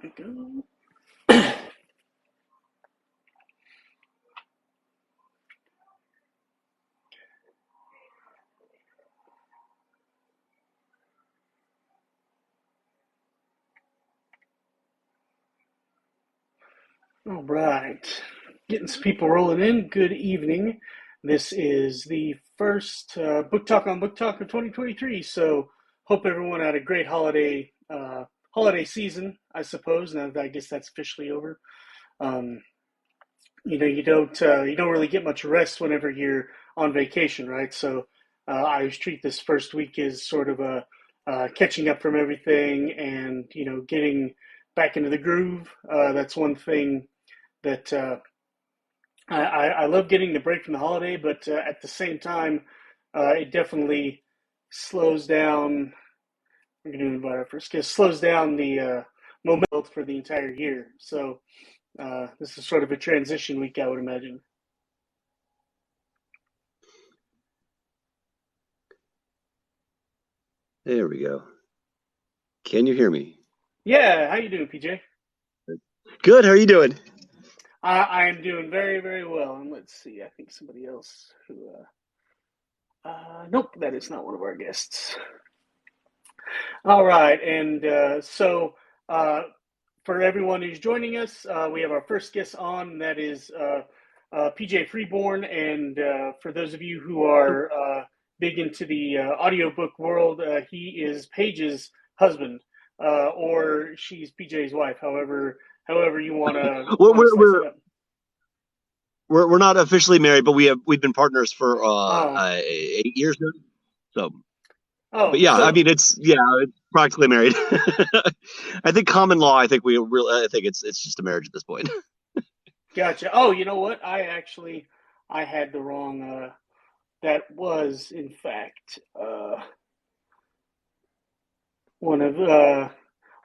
we go. All right. Getting some people rolling in. Good evening. This is the first Book Talk on Book Talk of 2023. So hope everyone had a great holiday season, I suppose. Now I guess that's officially over. Um, you don't really get much rest whenever you're on vacation, right? So I always treat this first week as sort of a catching up from everything and getting back into the groove. That's one thing that I love getting the break from the holiday, but at the same time, it definitely slows down. We're going to invite our first guest. Slows down the momentum for the entire year. So this is sort of a transition week, I would imagine. There we go. Can you hear me? Yeah, how you doing, PJ? Good. How are you doing? I am doing very, very well. And let's see, I think somebody else who. Nope, that is not one of our guests. All right, and so for everyone who's joining us, we have our first guest on. That is PJ Freebourn, and for those of you who are big into the audiobook world, he is Paige's husband, or she's PJ's wife. However you want to We're we're slice it we're up. we're not officially married, but we've been partners for Oh, 8 years now. So, but oh, yeah, I so mean it's practically married. I think common law. I think it's just a marriage at this point. gotcha. Oh, you know what? I had the wrong. That was in fact one of uh,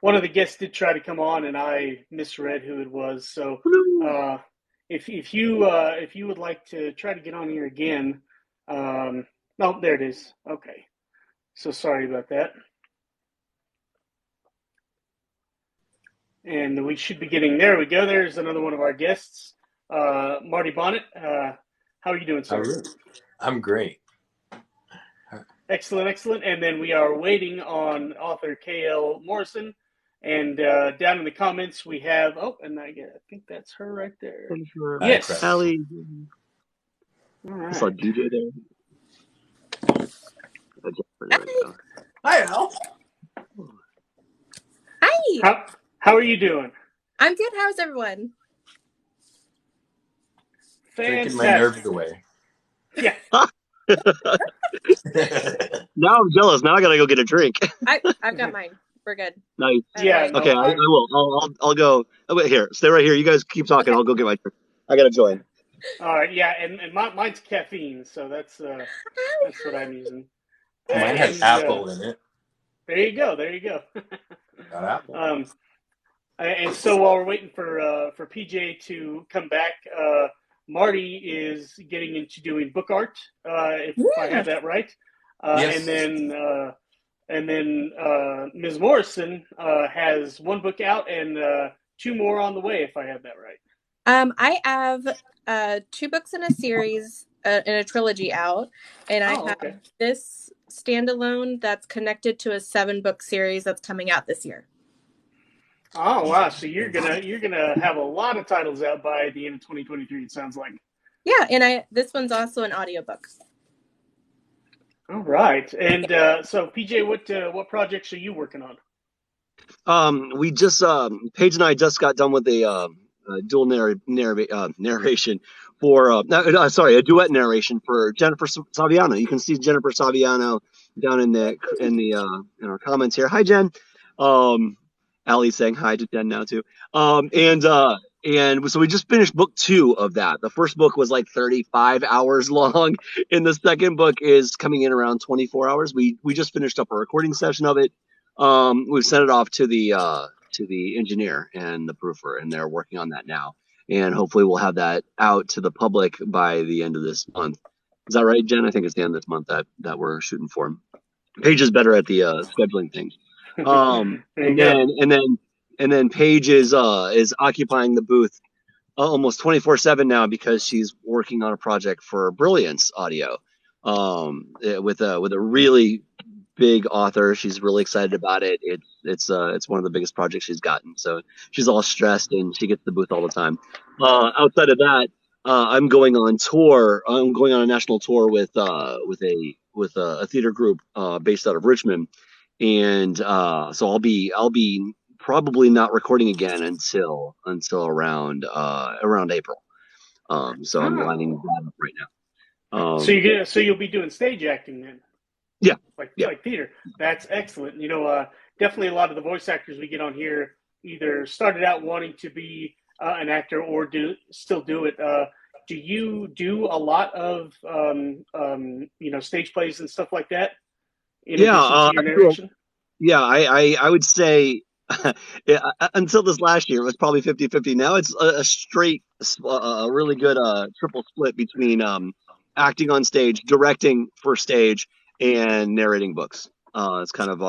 one of the guests did try to come on, and I misread who it was. So uh, if you would like to try to get on here again, no, there it is. Okay, so sorry about that. And we should be getting there. We go. There's another one of our guests, Marty Bonnet. How are you doing, All sir? right. I'm great. Excellent, excellent. And then we are waiting on author K.L. Morrison. And down in the comments, we have, oh, and I think that's her right there. Hi, Yes. Chris. Allie, All I saw right. DJ there. There we go. Hi, Al. Hi, How are you doing? I'm good. How's everyone? Drinking my nerves Fantastic. away. Yeah. Now I'm jealous. Now I gotta go get a drink. I've got mine. We're good. Nice. Yeah, Okay, no, I will. I'll go. Oh, wait, here. Stay right here. You guys keep talking. Okay. I'll go get my drink. I gotta join. all right, yeah, and mine's caffeine, so that's what I'm using. Mine has And apple in it. there you go, there you go. Got apple. And so while we're waiting for PJ to come back, Marty is getting into doing book art, if I Yeah. have that right. Yes. And then Ms. Morrison has one book out and two more on the way, if I have that right. I have 2 books in a series, in a trilogy out, and I have Okay. this standalone that's connected to a 7-book series that's coming out this year. Oh wow! So you're gonna have a lot of titles out by the end of 2023. It sounds like. Yeah, and this one's also an audiobook. All right, and so PJ, what projects are you working on? We just Paige and I just got done with a dual narration for sorry, a duet narration for Jennifer Saviano. You can see Jennifer Saviano down in in our comments here. Hi, Jen. Allie's saying hi to Jen now too. And so we just finished book 2 of that. The first book was like 35 hours long, and the second book is coming in around 24 hours. We just finished up a recording session of it. We've sent it off to the engineer and the proofer, and they're working on that now. And hopefully we'll have that out to the public by the end of this month. Is that right, Jen? I think it's the end of this month that we're shooting for. Paige is better at the scheduling things. There you go. And then And then Paige is occupying the booth almost 24/7 now because she's working on a project for Brilliance Audio, with a really big author. She's really excited about it. It's one of the biggest projects she's gotten. So she's all stressed and she gets the booth all the time. Outside of that, I'm going on tour. I'm going on a national tour with a theater group based out of Richmond, and so I'll be probably not recording again until around April. So I'm lining that up right now. So you'll be doing stage acting then? Yeah. Like theater. That's excellent. Definitely a lot of the voice actors we get on here either started out wanting to be an actor or still do it. Do you do a lot of stage plays and stuff like that in addition to your narration? Yeah, I would say until this last year, it was probably 50-50. Now it's a really good triple split between acting on stage, directing for stage, and narrating books. It's kind of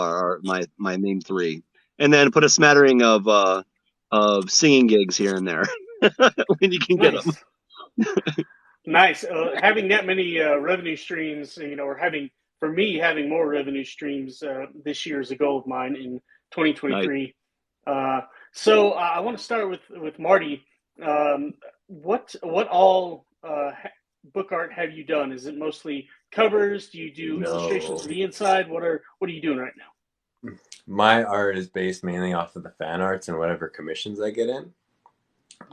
my main three, and then put a smattering of singing gigs here and there when you can get them. Nice. Having that many revenue streams, or having more revenue streams this year is a goal of mine in 2023. Nice. So I want to start with Marty. What all book art have you done? Is it mostly covers? Do you do illustrations to the inside? What are you doing right now? My art is based mainly off of the fan arts and whatever commissions I get in.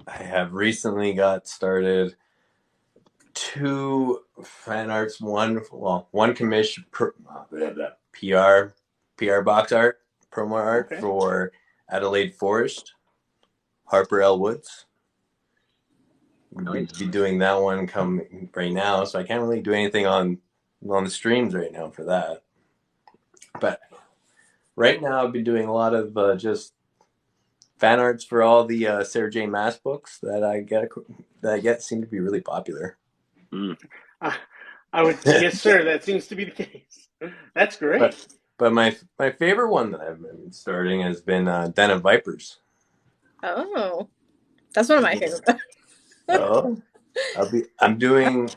I have recently got started 2 fan arts, one commission, PR box art, promo art for Adelaide Forest, Harper L. Woods. We're going to be doing that one come right now, so I can't really do anything on the streams right now for that. But right now I've been doing a lot of just fan arts for all the Sarah J. Maas books that I get seem to be really popular. I would yes, sir. That seems to be the case. That's great. But my favorite one that I've been starting has been Den of Vipers. Oh, that's one of my favorites. I'm doing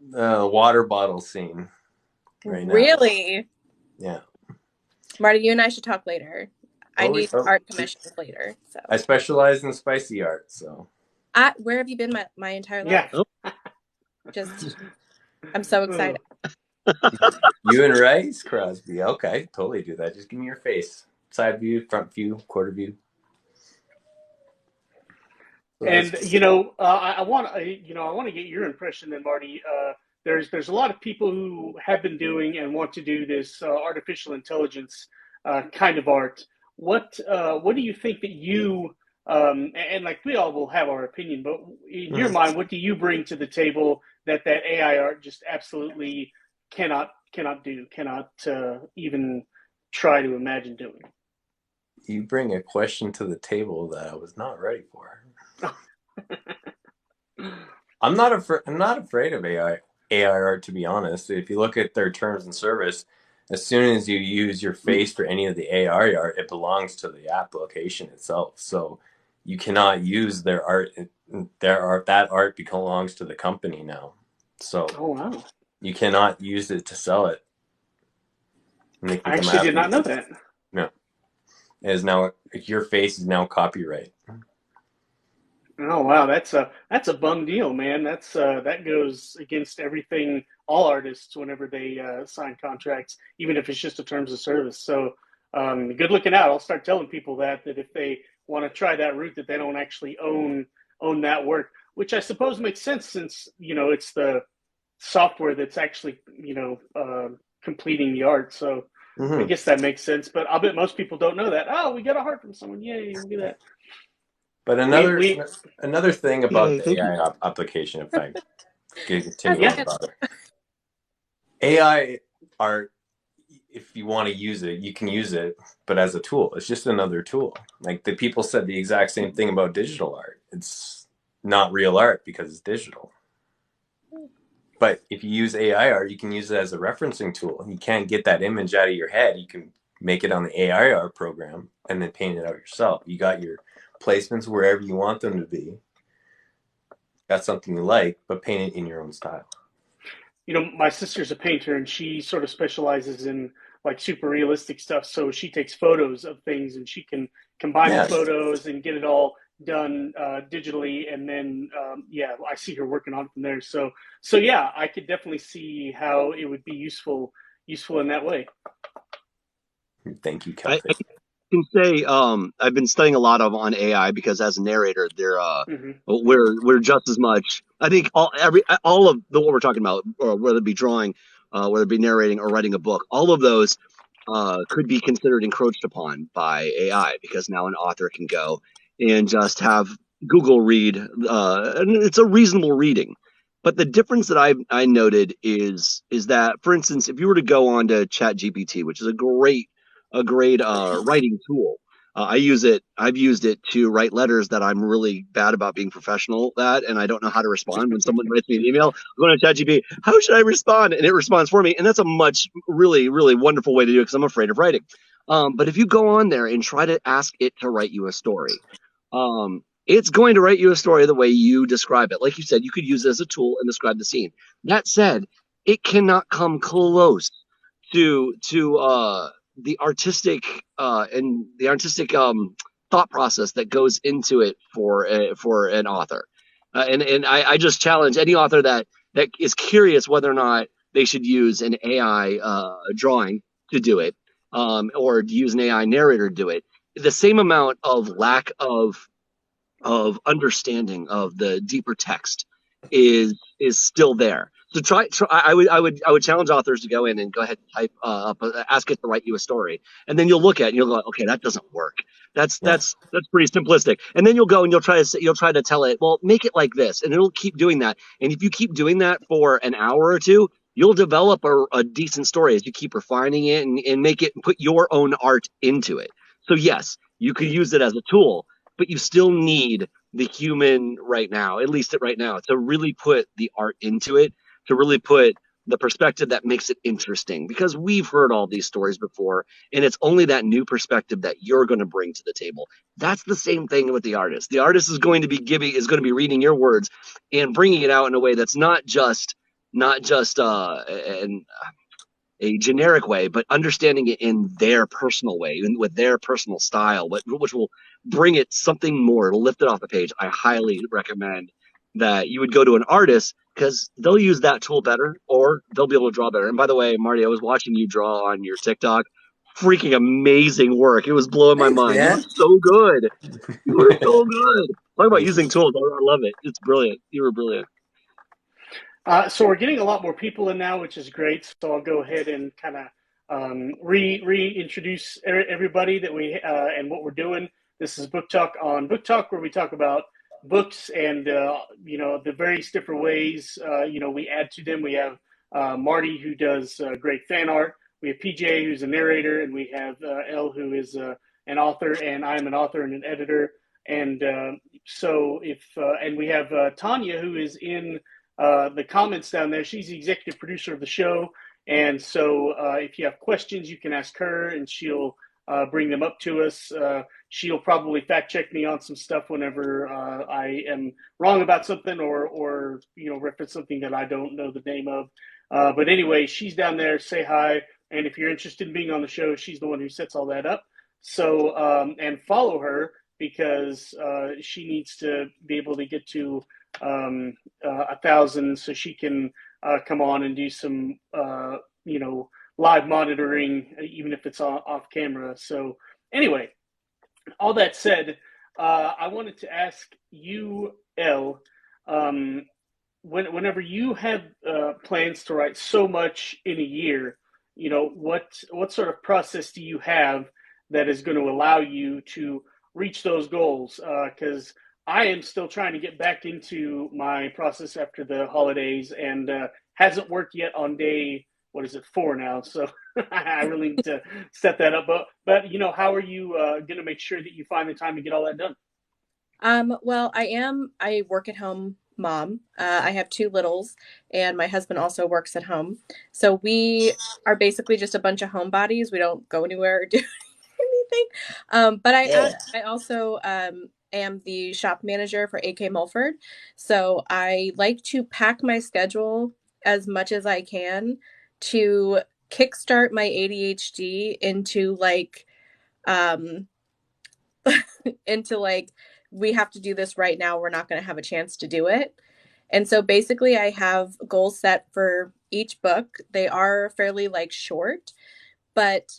the water bottle scene right now. Really? Yeah. Marty, you and I should talk later. I need art commissions later. So I specialize in spicy art. So where have you been my entire life? Yeah. I'm so excited. You and Rice Crosby. Okay, totally do that. Just give me your face. Side view, front view, quarter view. And I want to get your impression then, Marty. There's a lot of people who have been doing and want to do this artificial intelligence kind of art. What do you think that you and like we all will have our opinion, but in your mind, what do you bring to the table that AI art just absolutely cannot do, cannot even try to imagine doing? You bring a question to the table that I was not ready for. I'm not afraid of AI art, to be honest. If you look at their terms and service, as soon as you use your face for any of the AI art, it belongs to the application itself. So you cannot use their art. That art belongs to the company now. So you cannot use it to sell it. I actually did not know that. No, it is now your face is now copyright. Oh wow, that's a bum deal, man. That goes against everything all artists whenever they sign contracts, even if it's just a terms of service. So good looking out. I'll start telling people that if they want to try that route, that they don't actually own that work, which I suppose makes sense since it's the software that's actually completing the art. So I guess that makes sense. But I'll bet most people don't know that. Oh, we got a heart from someone. Yay, look at that. But another thing about the AI application, if I continue on about it, AI art, if you want to use it, you can use it, but as a tool. It's just another tool. Like the people said the exact same thing about digital art. It's not real art because it's digital. But if you use AI art, you can use it as a referencing tool. You can't get that image out of your head. You can make it on the AI art program, and then paint it out yourself. You got your placements wherever you want them to be. Got something you like, but paint it in your own style. You know, my sister's a painter, and she sort of specializes in like super realistic stuff. So she takes photos of things, and she can combine the photos and get it all done digitally. And then, yeah, I see her working on it from there. So yeah, I could definitely see how it would be useful in that way. Thank you, Kelvin. I can say I've been studying a lot on AI because as a narrator, we're just as much. I think all of what we're talking about, or whether it be drawing, whether it be narrating or writing a book, all of those could be considered encroached upon by AI because now an author can go and just have Google read, and it's a reasonable reading. But the difference that I noted is that, for instance, if you were to go on to ChatGPT, which is a great writing tool. I've used it to write letters that I'm really bad about being professional at, and I don't know how to respond when someone writes me an email. I'm going to ChatGPT, how should I respond? And it responds for me, and that's a really, really wonderful way to do it because I'm afraid of writing. But if you go on there and try to ask it to write you a story, it's going to write you a story the way you describe it. Like you said, you could use it as a tool and describe the scene. That said, it cannot come close to the artistic thought process that goes into it for an author, and I just challenge any author that is curious whether or not they should use an AI drawing to do it, or use an AI narrator to do it. The same amount of lack of understanding of the deeper text is still there. So I would challenge authors to go in and go ahead and type up, ask it to write you a story, and then you'll look at it and you'll go, okay, that doesn't work. That's pretty simplistic. And then you'll go and you'll try to tell it, well, make it like this, and it'll keep doing that. And if you keep doing that for an hour or two, you'll develop a decent story as you keep refining it and make it, put your own art into it. So yes, you could use it as a tool, but you still need the human right now, at least right now, to really put the art into it, to really put the perspective that makes it interesting, because we've heard all these stories before, and it's only that new perspective that you're going to bring to the table. That's the same thing with the artist. The artist is going to be reading your words and bringing it out in a way that's not just a generic way, but understanding it in their personal way and with their personal style, which will bring it something more, to lift it off the page. I highly recommend that you would go to an artist because they'll use that tool better, or they'll be able to draw better. And by the way, Marty, I was watching you draw on your TikTok. Freaking amazing work. It was blowing my mind. Man. You were so good. You were so good. Talk about using tools. I love it. It's brilliant. You were brilliant. So we're getting a lot more people in now, which is great. So I'll go ahead and kind of reintroduce everybody that we and what we're doing. This is Book Talk on BookTalk, where we talk about books and the various different ways we add to them. We have Marty, who does great fan art. We have PJ, who's a narrator, and we have Elle, who is an author, and I'm an author and an editor. And and we have Tanya, who is in the comments down there. She's the executive producer of the show. And so if you have questions, you can ask her and she'll bring them up to us. She'll probably fact check me on some stuff whenever I am wrong about something or reference something that I don't know the name of. But anyway, she's down there. Say hi. And if you're interested in being on the show, she's the one who sets all that up. So, and follow her because she needs to be able to get to 1,000 so she can come on and do some live monitoring, even if it's off camera. So anyway, all that said, I wanted to ask you, Elle, whenever you have plans to write so much in a year, what sort of process do you have that is going to allow you to reach those goals? Because I am still trying to get back into my process after the holidays and hasn't worked yet on day, 4 now? So I really need to set that up. But how are you going to make sure that you find the time to get all that done? Well, I work at home mom. I have two littles, and my husband also works at home. So we are basically just a bunch of homebodies. We don't go anywhere or do anything. But I also am the shop manager for AK Mulford. So I like to pack my schedule as much as I can to kickstart my ADHD into um, into we have to do this right now. We're not going to have a chance to do it. And so basically I have goals set for each book. They are fairly short, but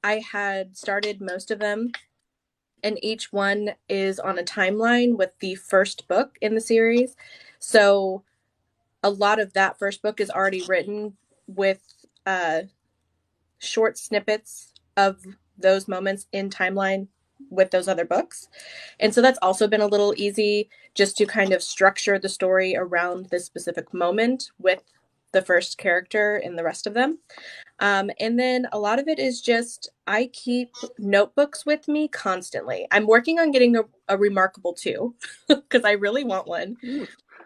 I had started most of them, and each one is on a timeline with the first book in the series. So a lot of that first book is already written with short snippets of those moments in timeline with those other books. And so that's also been a little easy, just to kind of structure the story around this specific moment with the first character and the rest of them. And then a lot of it is just, I keep notebooks with me constantly. I'm working on getting a Remarkable 2 because I really want one,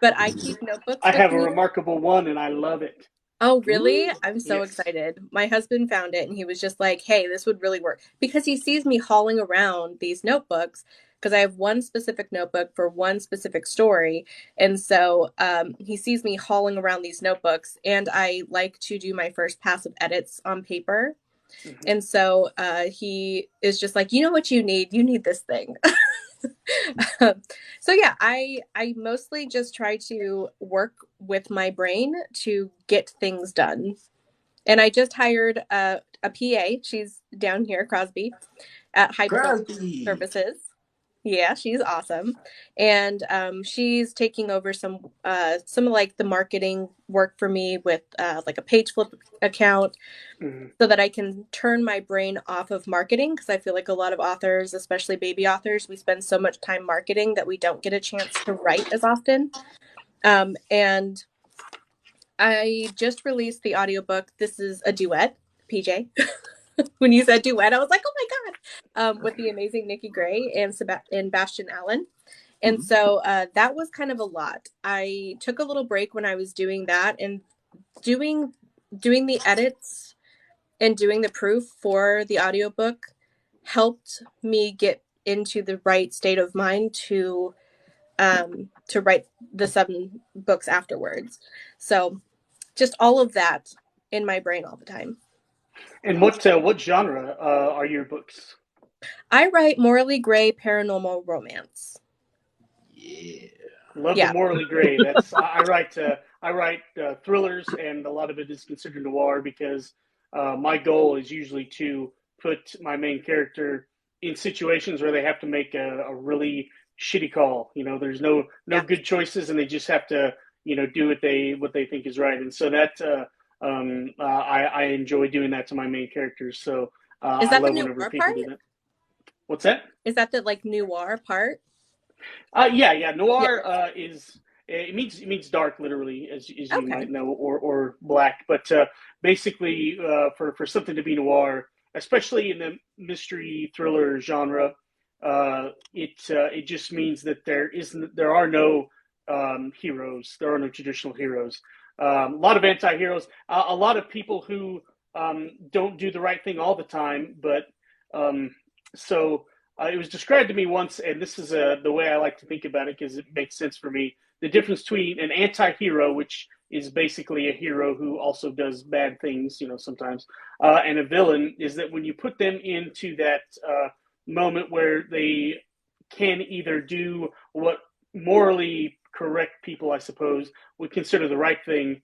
but I keep notebooks I with have a me. Remarkable 1 and I love it. Oh, really? Ooh, I'm so yes. excited. My husband found it and he was just like, hey, this would really work, because he sees me hauling around these notebooks because I have one specific notebook for one specific story. And so he sees me hauling around these notebooks, and I like to do my first pass of edits on paper. Mm-hmm. And so he is just like, you know what you need? You need this thing. So yeah, I mostly just try to work with my brain to get things done. And I just hired a PA. She's down here, Crosby, at High Performance Services. Yeah, she's awesome. And she's taking over some of the marketing work for me with a page flip account, so that I can turn my brain off of marketing, because I feel like a lot of authors, especially baby authors, we spend so much time marketing that we don't get a chance to write as often. And I just released the audiobook. This is a duet, PJ. When you said duet, I was like, oh my God, with the amazing Nikki Gray and Bastian Allen. And so that was kind of a lot. I took a little break when I was doing that, and doing the edits and doing the proof for the audiobook helped me get into the right state of mind to write the 7 books afterwards. So just all of that in my brain all the time. And what genre are your books? I write morally gray paranormal romance. Yeah, love the morally gray. That's I write thrillers, and a lot of it is considered noir, because my goal is usually to put my main character in situations where they have to make a really shitty call. There's no good choices, and they just have to do what they think is right. And so that I enjoy doing that to my main characters. So is that I love the whenever noir people part? do that. What's that? Is that the noir part? Yeah. Noir it means dark, literally, as you might know, or black. But basically, for something to be noir, especially in the mystery thriller genre, it just means that there are no heroes. There are no traditional heroes. A lot of anti-heroes. A lot of people who don't do the right thing all the time. But so. It was described to me once, and this is the way I like to think about it, because it makes sense for me. The difference between an anti-hero, which is basically a hero who also does bad things, sometimes, and a villain, is that when you put them into that moment where they can either do what morally correct people, I suppose, would consider the right thing,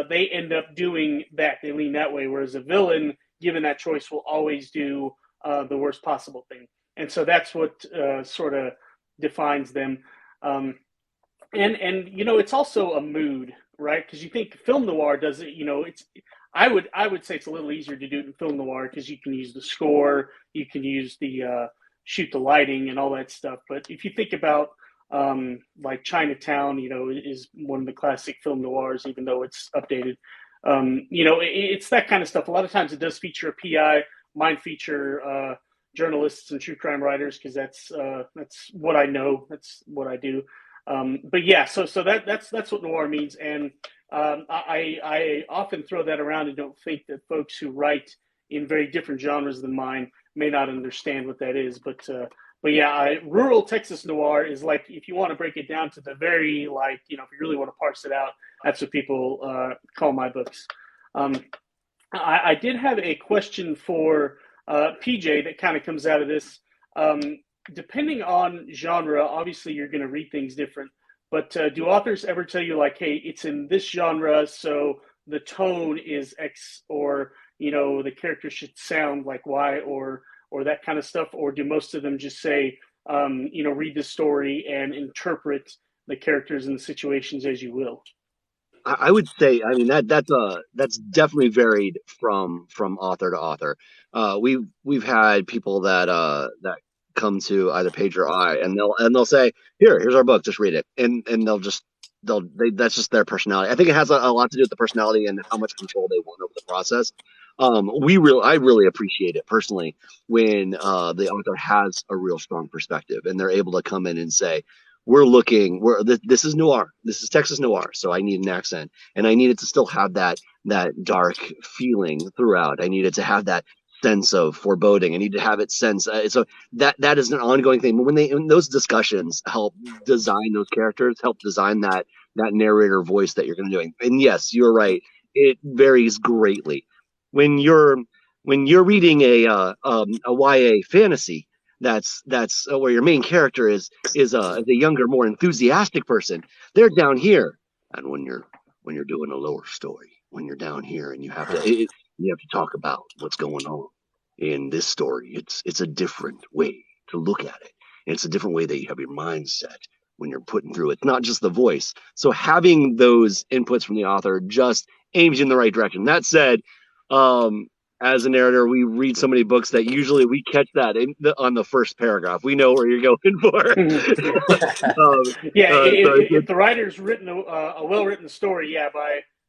they end up doing that. They lean that way, whereas a villain, given that choice, will always do the worst possible thing. And so that's what sort of defines them. And it's also a mood, right? Because you think film noir does it, I would say it's a little easier to do it in film noir, because you can use the score, you can use the shoot the lighting and all that stuff. But if you think about like Chinatown, is one of the classic film noirs, even though it's updated. It's that kind of stuff. A lot of times it does feature a PI. Mine feature journalists and true crime writers, because that's what I know. That's what I do. But yeah, so that's what noir means, and I often throw that around and don't think that folks who write in very different genres than mine may not understand what that is. But yeah, rural Texas noir is like, if you want to break it down to the very, like, if you really want to parse it out, that's what people call my books. I did have a question for PJ that kind of comes out of this. Depending on genre, obviously you're going to read things different. But do authors ever tell you, like, hey, it's in this genre, so the tone is X, or the character should sound like Y, or that kind of stuff? Or do most of them just say, read the story and interpret the characters and the situations as you will? I would say, I mean, that's definitely varied from author to author. We've had people that come to either Page or I, and they'll say, here's our book, just read it, and that's just their personality. I think it has a lot to do with the personality and how much control they want over the process. I really appreciate it personally when the author has a real strong perspective and they're able to come in and say, this is noir, this is Texas noir, so I need an accent, and I need it to still have that dark feeling throughout. I need it to have that sense of foreboding. I need to have it so that is an ongoing thing. But when those discussions help design those characters, help design that narrator voice that you're going to do. And yes, you're right, it varies greatly. When you're reading a YA fantasy, that's where your main character is a younger, more enthusiastic person. They're down here, and when you're doing a lower story, when you're down here, and you have to talk about what's going on in this story. It's a different way to look at it. And it's a different way that you have your mindset when you're putting through it. It's not just the voice. So having those inputs from the author just aims you in the right direction. That said, as a narrator, we read so many books that usually we catch that on the first paragraph. We know where you're going for. If the writer's written a well-written story,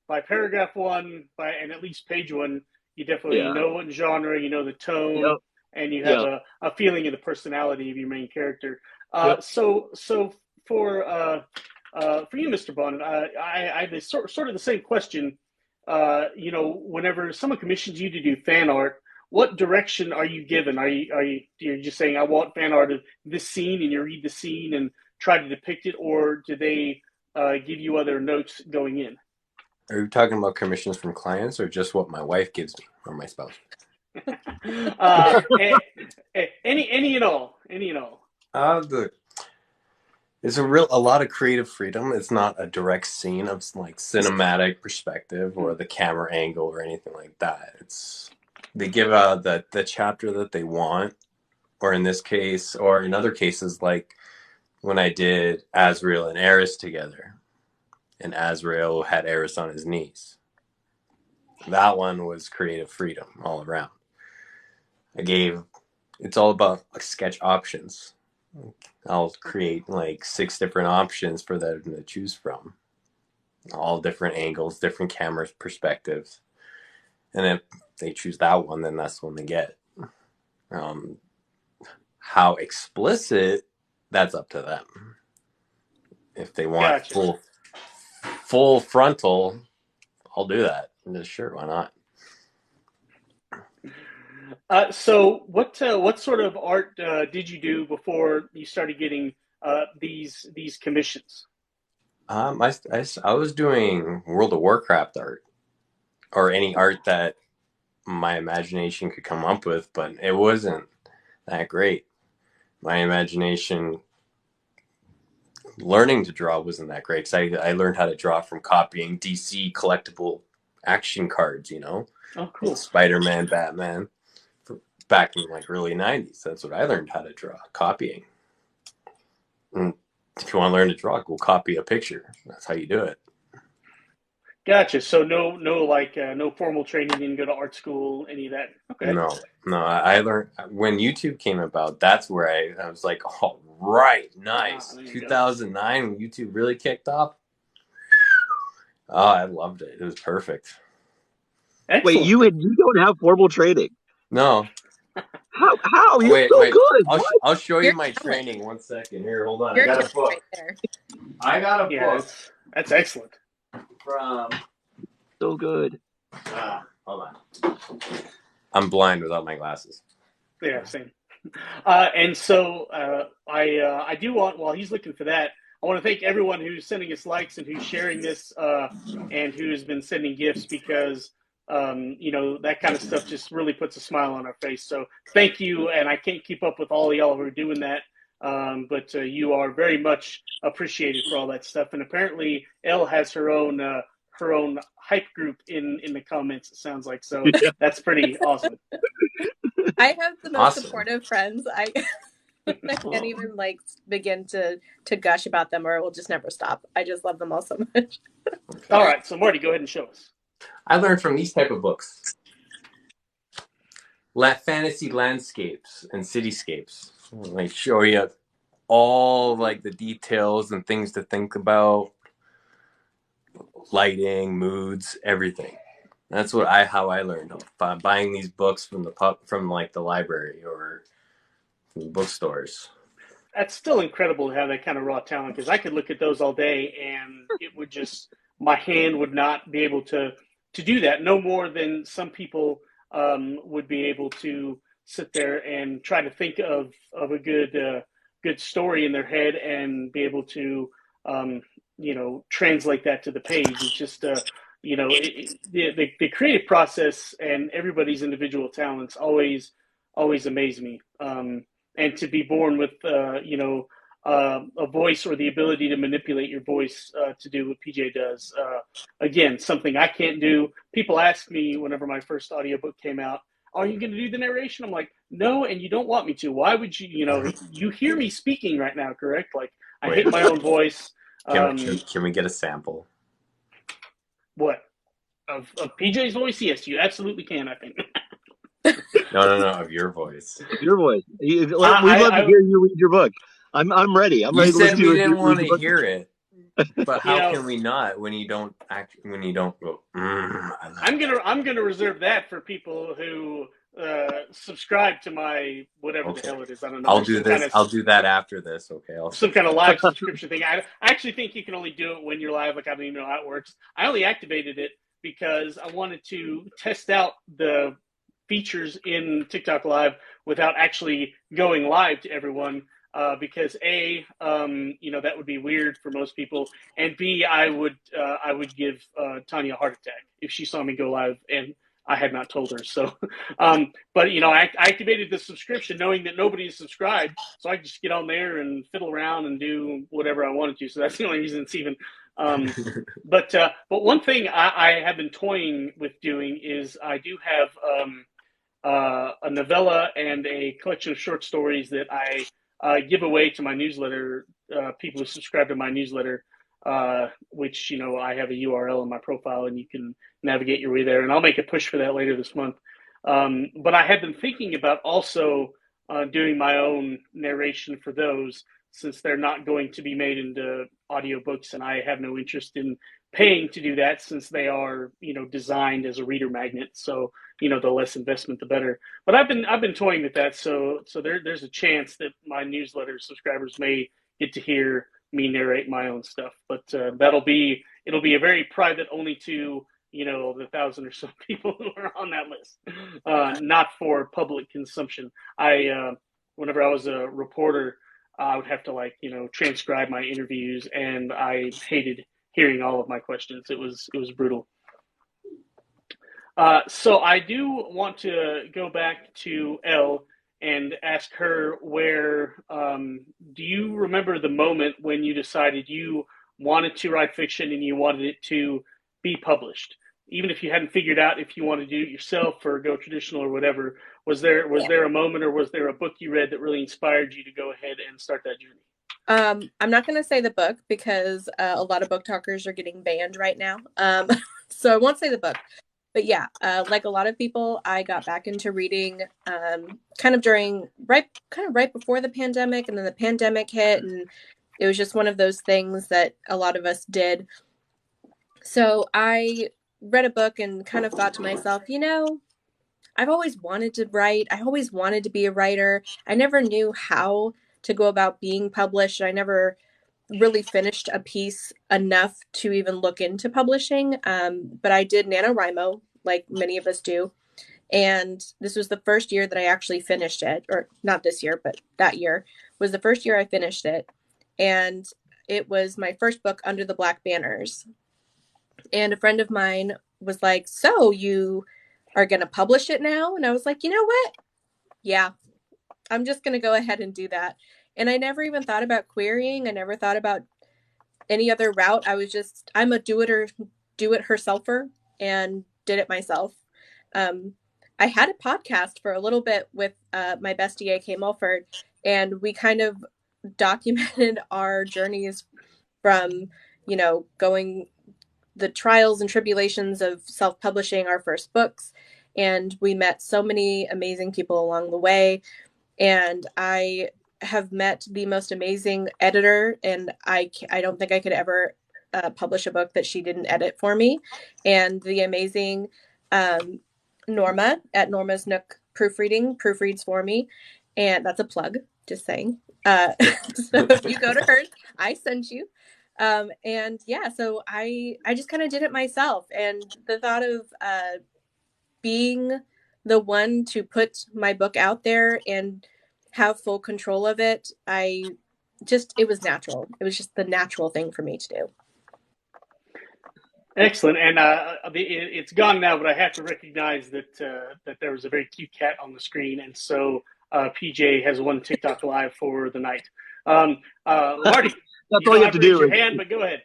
by paragraph one, and at least page one, you definitely know what genre, the tone, and you have a feeling of the personality of your main character. So for you, Mr. Bohnet, I have sort of the same question. Whenever someone commissions you to do fan art, what direction are you given? Are you just saying, I want fan art of this scene, and you read the scene and try to depict it, or do they give you other notes going in? Are you talking about commissions from clients, or just what my wife gives me, or my spouse? Any and all. It's a lot of creative freedom. It's not a direct scene of like cinematic perspective or the camera angle or anything like that. They give the chapter that they want, or in this case, or in other cases, like when I did Azrael and Eris together, and Azrael had Eris on his knees. That one was creative freedom all around. It's all about like sketch options. I'll create like 6 different options for them to choose from. All different angles, different camera perspectives. And if they choose that one, then that's the one they get. How explicit, that's up to them. If they want full frontal, I'll do that. Sure, why not? So what sort of art did you do before you started getting these commissions? I was doing World of Warcraft art, or any art that my imagination could come up with, but it wasn't that great. My imagination learning to draw wasn't that great, because I learned how to draw from copying DC collectible action cards, Oh, cool. Spider-Man, Batman, back in like early 90s. That's what I learned how to draw, copying. And if you want to learn to draw, go copy a picture. That's how you do it. Gotcha. So no formal training, didn't go to art school, any of that. Okay. No. I learned when YouTube came about. That's where I was like, all right, nice. 2009 when YouTube really kicked off. Oh, I loved it. It was perfect. Excellent. Wait, you don't have formal training? No. How? You're Wait, so wait. good. I'll show you Your my talent. training. 1 second. Here, hold on. Your I got a talent book. right there. I got a Yeah, book that's excellent. from. So good. Hold on. I'm blind without my glasses. Yeah, same. And so I do want, while he's looking for that, I want to thank everyone who's sending us likes and who's sharing this and who's been sending gifts, because that kind of stuff just really puts a smile on our face. So thank you, and I can't keep up with all of y'all who are doing that, but you are very much appreciated for all that stuff. And apparently, Elle has her own hype group in the comments. It sounds like, so that's pretty awesome. I have the most Awesome. supportive friends. I can't even begin to gush about them, or it will just never stop. I just love them all so much. All right, so Marty, go ahead and show us. I learned from these type of books. Fantasy landscapes and cityscapes. Like show you all the details and things to think about. Lighting, moods, everything. That's how I learned buying these books from the library or from the bookstores. That's still incredible to have that kind of raw talent, because I could look at those all day and it would just, my hand would not be able to do that, no more than some people would be able to sit there and try to think of a good story in their head and be able to translate that to the page. It's just the creative process and everybody's individual talents always amaze me. And to be born with a voice or the ability to manipulate your voice to do what PJ does. Again, something I can't do. People ask me whenever my first audiobook came out, are you going to do the narration? I'm like, no, and you don't want me to. Why would you, you hear me speaking right now, correct? Like, I hate my own voice. Can we get a sample? What? Of PJ's voice? Yes, you absolutely can, I think. No, of your voice. Your voice. We'd love to hear you read your book. I'm ready. I'm ready to listen to you. You said we didn't want to hear it, but how can we not when you don't go? I'm gonna reserve that for people who subscribe to my whatever the hell it is. I don't know. I'll do this. I'll do that after this. Okay. Some kind of live subscription thing. I actually think you can only do it when you're live. Like, I don't even know how it works. I only activated it because I wanted to test out the features in TikTok Live without actually going live to everyone. Because A, that would be weird for most people, and B, I would give Tanya a heart attack if she saw me go live and I had not told her. So, but I activated the subscription knowing that nobody is subscribed, so I could just get on there and fiddle around and do whatever I wanted to. So that's the only reason it's even. But one thing I have been toying with doing is I do have a novella and a collection of short stories that I give away to my newsletter, people who subscribe to my newsletter, which, I have a URL in my profile and you can navigate your way there. And I'll make a push for that later this month. But I have been thinking about also doing my own narration for those, since they're not going to be made into audiobooks, and I have no interest in paying to do that, since they are, designed as a reader magnet. So, the less investment, the better. But I've been toying with that. So there's a chance that my newsletter subscribers may get to hear me narrate my own stuff. But it'll be a very private, only to, the 1,000 or so people who are on that list, not for public consumption. Whenever I was a reporter, I would have to transcribe my interviews, and I hated hearing all of my questions. It was brutal. So I do want to go back to Elle and ask her where, do you remember the moment when you decided you wanted to write fiction and you wanted it to be published? Even if you hadn't figured out if you wanted to do it yourself or go traditional or whatever, was there a moment, or was there a book you read that really inspired you to go ahead and start that journey? I'm not going to say the book, because a lot of book talkers are getting banned right now. So I won't say the book. But yeah, like a lot of people, I got back into reading kind of right before the pandemic, and then the pandemic hit, and it was just one of those things that a lot of us did. So I read a book and kind of thought to myself, I've always wanted to write. I always wanted to be a writer. I never knew how to go about being published. I never really finished a piece enough to even look into publishing. But I did NaNoWriMo, like many of us do. And this was the first year that I actually finished it, or not this year, but that year was the first year I finished it. And it was my first book under the Black Banners. And a friend of mine was like, so you are going to publish it now? And I was like, you know what? Yeah, I'm just going to go ahead and do that. And I never even thought about querying. I never thought about any other route. I'm a do-it-herselfer and did it myself. I had a podcast for a little bit with my bestie, A.K. Mulford, and we kind of documented our journeys from, going the trials and tribulations of self-publishing our first books. And we met so many amazing people along the way. And I have met the most amazing editor, and I don't think I could ever publish a book that she didn't edit for me. And the amazing Norma at Norma's Nook Proofreading proofreads for me. And that's a plug, just saying. So if you go to hers, I sent you. And yeah, so I just kind of did it myself. And the thought of being the one to put my book out there and have full control of it, it was natural. It was just the natural thing for me to do. Excellent. And it's gone now, but I have to recognize that there was a very cute cat on the screen. And so PJ has one TikTok live for the night. Marty, that's all you have to do. Your hand, but go ahead.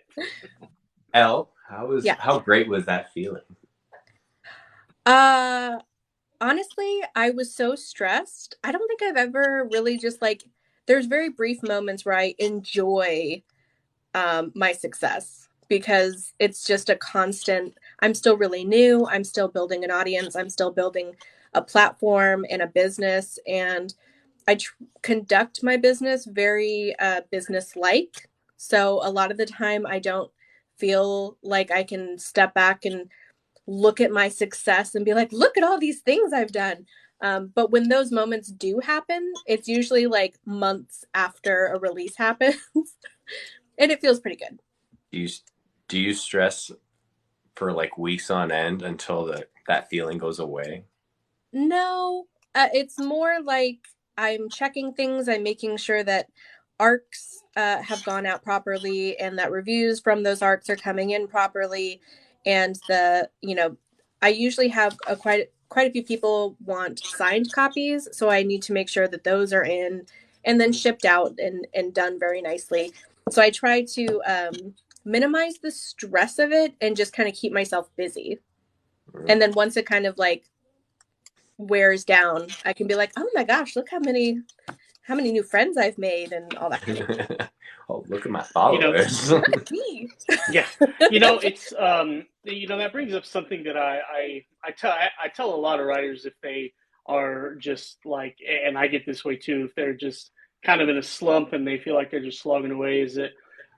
Elle, how great was that feeling? Honestly, I was so stressed. I don't think I've ever really just there's very brief moments where I enjoy my success, because it's just a constant. I'm still really new. I'm still building an audience. I'm still building a platform and a business. And I conduct my business very business-like. So a lot of the time I don't feel like I can step back and look at my success and be like, look at all these things I've done. But when those moments do happen, it's usually like months after a release happens. And it feels pretty good. Do you stress for like weeks on end until that feeling goes away? No, it's more like I'm checking things. I'm making sure that arcs have gone out properly and that reviews from those arcs are coming in properly. And I usually have quite a few people want signed copies. So I need to make sure that those are in and then shipped out and done very nicely. So I try to minimize the stress of it and just kind of keep myself busy. And then once it kind of wears down, I can be like, oh my gosh, look how many new friends I've made and all that kind of thing. Oh, look at my followers. Yeah. It's that brings up something that I tell a lot of writers, if they are just and I get this way too, if they're just kind of in a slump and they feel like they're just slogging away, is that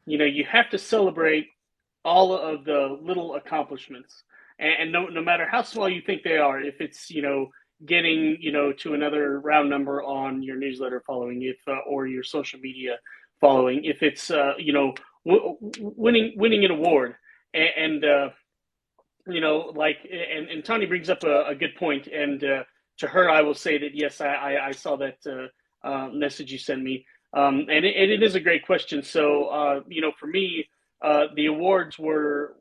you have to celebrate all of the little accomplishments, and no matter how small you think they are, if it's getting to another round number on your newsletter following, or your social media following, if it's winning an award, and Tanya brings up a good point, and to her I will say that yes, I saw that message you sent me, and it is a great question. So for me, the awards were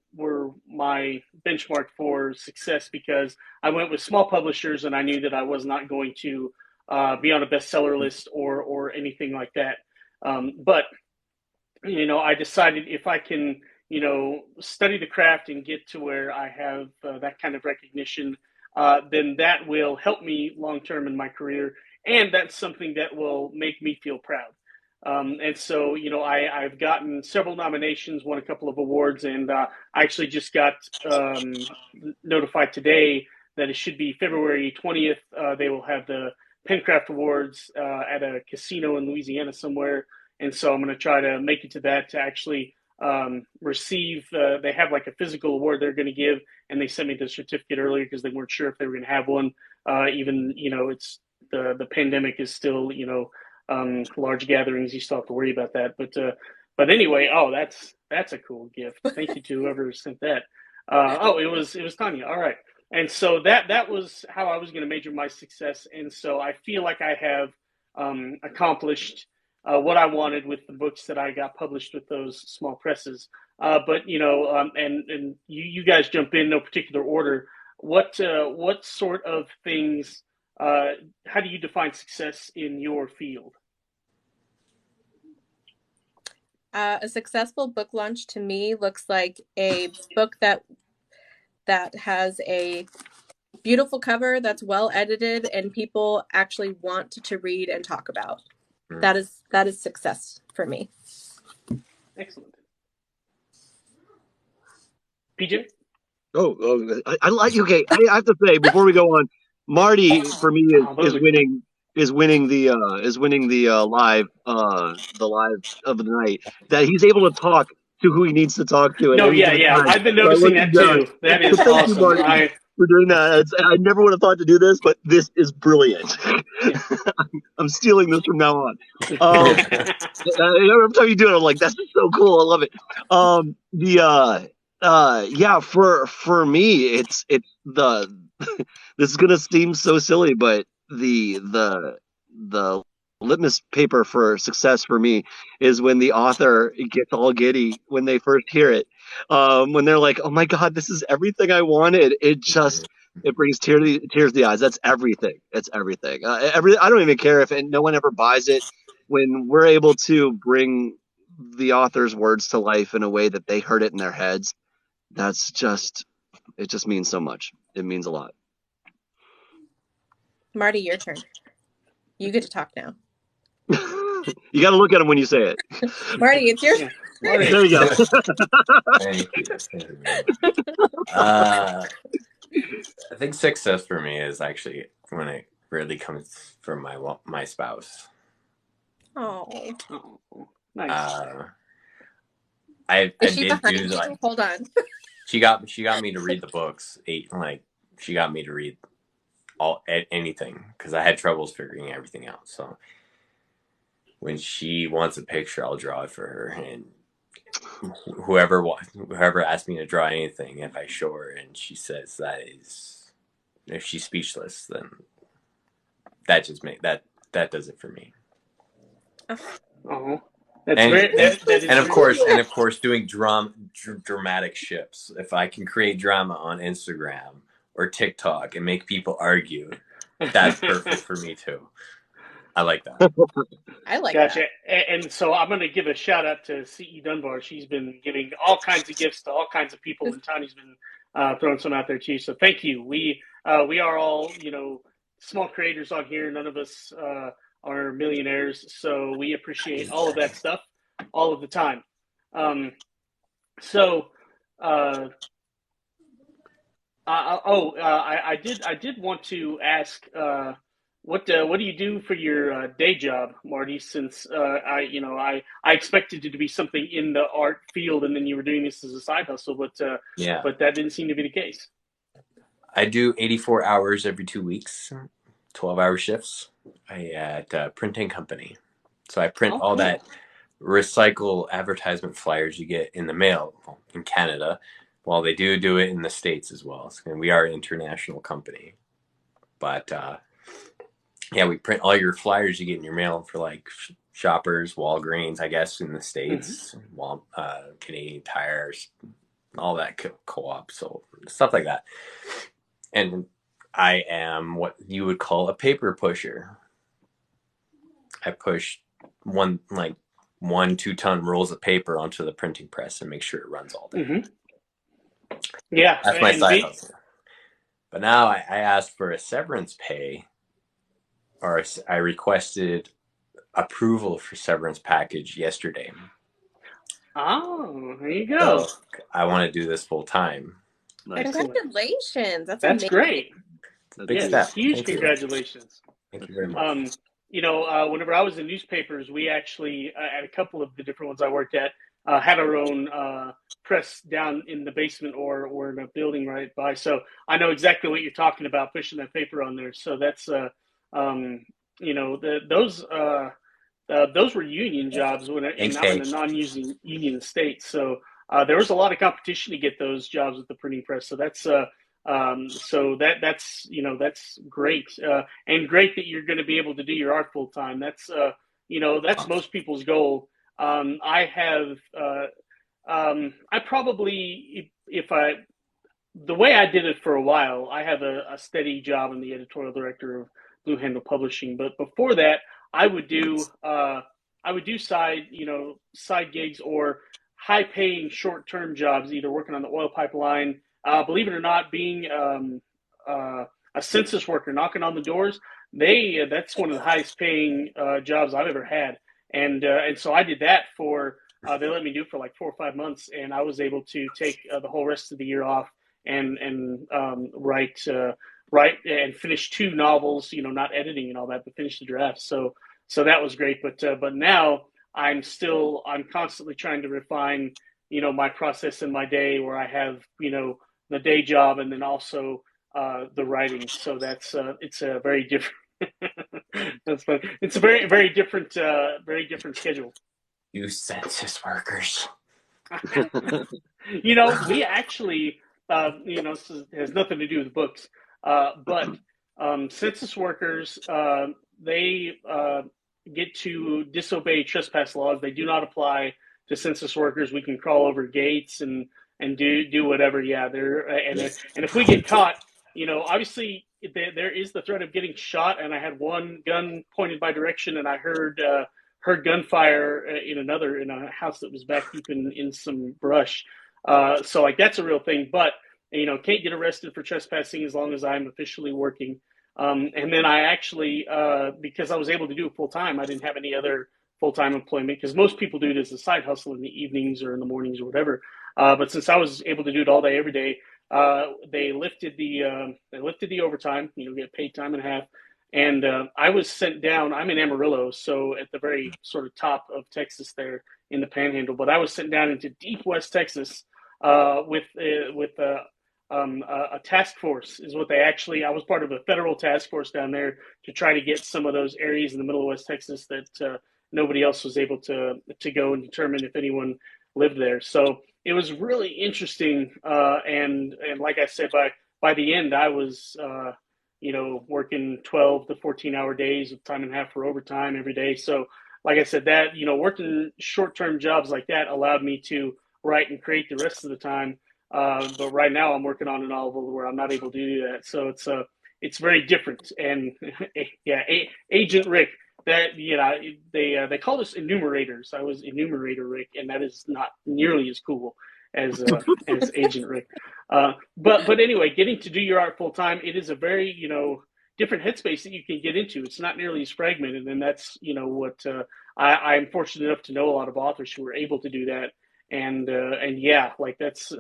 my benchmark for success, because I went with small publishers and I knew that I was not going to be on a bestseller list or anything like that. But I decided if I can study the craft and get to where I have that kind of recognition, then that will help me long term in my career, and that's something that will make me feel proud. And so, I've gotten several nominations, won a couple of awards, and I actually just got notified today that it should be February 20th. They will have the Pencraft Awards at a casino in Louisiana somewhere. And so I'm going to try to make it to that, to actually receive. They have like a physical award they're going to give, and they sent me the certificate earlier because they weren't sure if they were going to have one. Even it's the pandemic is still large gatherings. You still have to worry about that. But anyway, that's a cool gift. Thank you to whoever sent that. It was Tanya. All right. And so that was how I was going to measure my success. And so I feel like I have accomplished what I wanted with the books that I got published with those small presses. But and you guys jump in no particular order. What sort of things? How do you define success in your field? A successful book launch to me looks like a book that has a beautiful cover, that's well edited, and people actually want to read and talk about. That is success for me. Excellent. PJ? I like. Okay, I have to say before we go on, Marty for me is winning the live of the night, that he's able to talk to who he needs to talk to at any given time. I've been noticing that too. That is thank awesome. you, Marty, for doing that. I never would have thought to do this, but this is brilliant. Yeah. I'm stealing this from now on. Every time you do it, I'm like, that's so cool. I love it. For me, it's the this is gonna seem so silly, but the litmus paper for success for me is when the author gets all giddy when they first hear it. When they're like, oh my God, this is everything I wanted. It brings tears to the eyes. That's everything. It's everything. I don't even care if no one ever buys it. When we're able to bring the author's words to life in a way that they heard it in their heads, it just means so much. It means a lot. Marty, your turn. You get to talk now. You got to look at him when you say it. Marty, it's your turn. Marty. There you go. Thank you. I think success for me is actually when it really comes from my spouse. Oh, nice. I is she did behind do you? like, Hold on. She got me to read the books. She got me to read anything because I had troubles figuring everything out. So when she wants a picture, I'll draw it for her, and whoever asks me to draw anything, if I show her and she says if she's speechless, then that does it for me. Oh. And of course, doing dramatic ships. If I can create drama on Instagram or TikTok and make people argue, that's perfect for me too. I like that. I like that. Gotcha. And so I'm going to give a shout out to C.E. Dunbar. She's been giving all kinds of gifts to all kinds of people, and Tony's been throwing some out there too. So thank you. We are all small creators on here. None of us are millionaires, so we appreciate all of that stuff all of the time. I did want to ask, what do you do for your day job, Marty? Since I expected it to be something in the art field, and then you were doing this as a side hustle, but that didn't seem to be the case. I do 84 hours every 2 weeks, 12-hour shifts. I at a printing company, so I print all that recycle advertisement flyers you get in the mail in Canada. Well, they do it in the States as well, and we are an international company. But we print all your flyers you get in your mail for like Shoppers, Walgreens, I guess in the States, Canadian Tires, all that co-op, so stuff like that. And I am what you would call a paper pusher. I push 1-2 ton rolls of paper onto the printing press and make sure it runs all day. Mm-hmm. Yeah, that's my side hustle. But now I asked for a severance pay, or I requested approval for severance package yesterday. Oh, there you go. So I want to do this full time. Congratulations! That's great. Big step. Huge congratulations. Thank you very much. Whenever I was in newspapers, we actually, at a couple of the different ones I worked at, had our own press down in the basement or in a building right by. So I know exactly what you're talking about, pushing that paper on there. So that's those were union jobs and I'm in a non-union state. So there was a lot of competition to get those jobs at the printing press. So that's that's great, and great that you're going to be able to do your art full time. That's most people's goal. I probably, if I, the way I did it for a while, I have a steady job in the editorial director of Blue Handle Publishing. But before that, I would do side gigs or high paying short term jobs, either working on the oil pipeline. Believe it or not, being a census worker, knocking on the doors, that's one of the highest paying jobs I've ever had, and so I did that for. They let me do it for like 4 or 5 months, and I was able to take the whole rest of the year off and write and finish 2 novels. Not editing and all that, but finish the draft. So that was great. But now I'm constantly trying to refine my process in my day, where I have the day job and then also the writing. So that's it's a very different. That's fun. It's a very very different schedule. You census workers. We actually, this has nothing to do with books, but census workers, they get to disobey trespass laws. They do not apply to census workers. We can crawl over gates and do whatever. Yeah, and if we get caught, obviously there is the threat of getting shot. And I had one gun pointed my direction, and I heard gunfire in a house that was back deep in some brush. So like that's a real thing, but can't get arrested for trespassing as long as I'm officially working. And then I actually, because I was able to do it full time, I didn't have any other full time employment, because most people do it as a side hustle in the evenings or in the mornings or whatever. But since I was able to do it all day, every day, they lifted the overtime. Get paid time and a half. And I was sent down. I'm in Amarillo, so at the very sort of top of Texas there in the Panhandle. But I was sent down into deep West Texas with a task force. Is what they actually. I was part of a federal task force down there to try to get some of those areas in the middle of West Texas that nobody else was able to go and determine if anyone lived there. So it was really interesting. And like I said, by the end, I was. Working 12 to 14-hour days with time and a half for overtime every day. So like I said, that, working short-term jobs like that allowed me to write and create the rest of the time. But right now I'm working on a novel where I'm not able to do that. So it's very different. And yeah, Agent Rick, that, they called us enumerators. I was Enumerator Rick, and that is not nearly as cool as Agent Rick. But anyway, getting to do your art full time, it is a very different headspace that you can get into. It's not nearly as fragmented, and that's what I'm fortunate enough to know a lot of authors who are able to do that. And yeah, like that's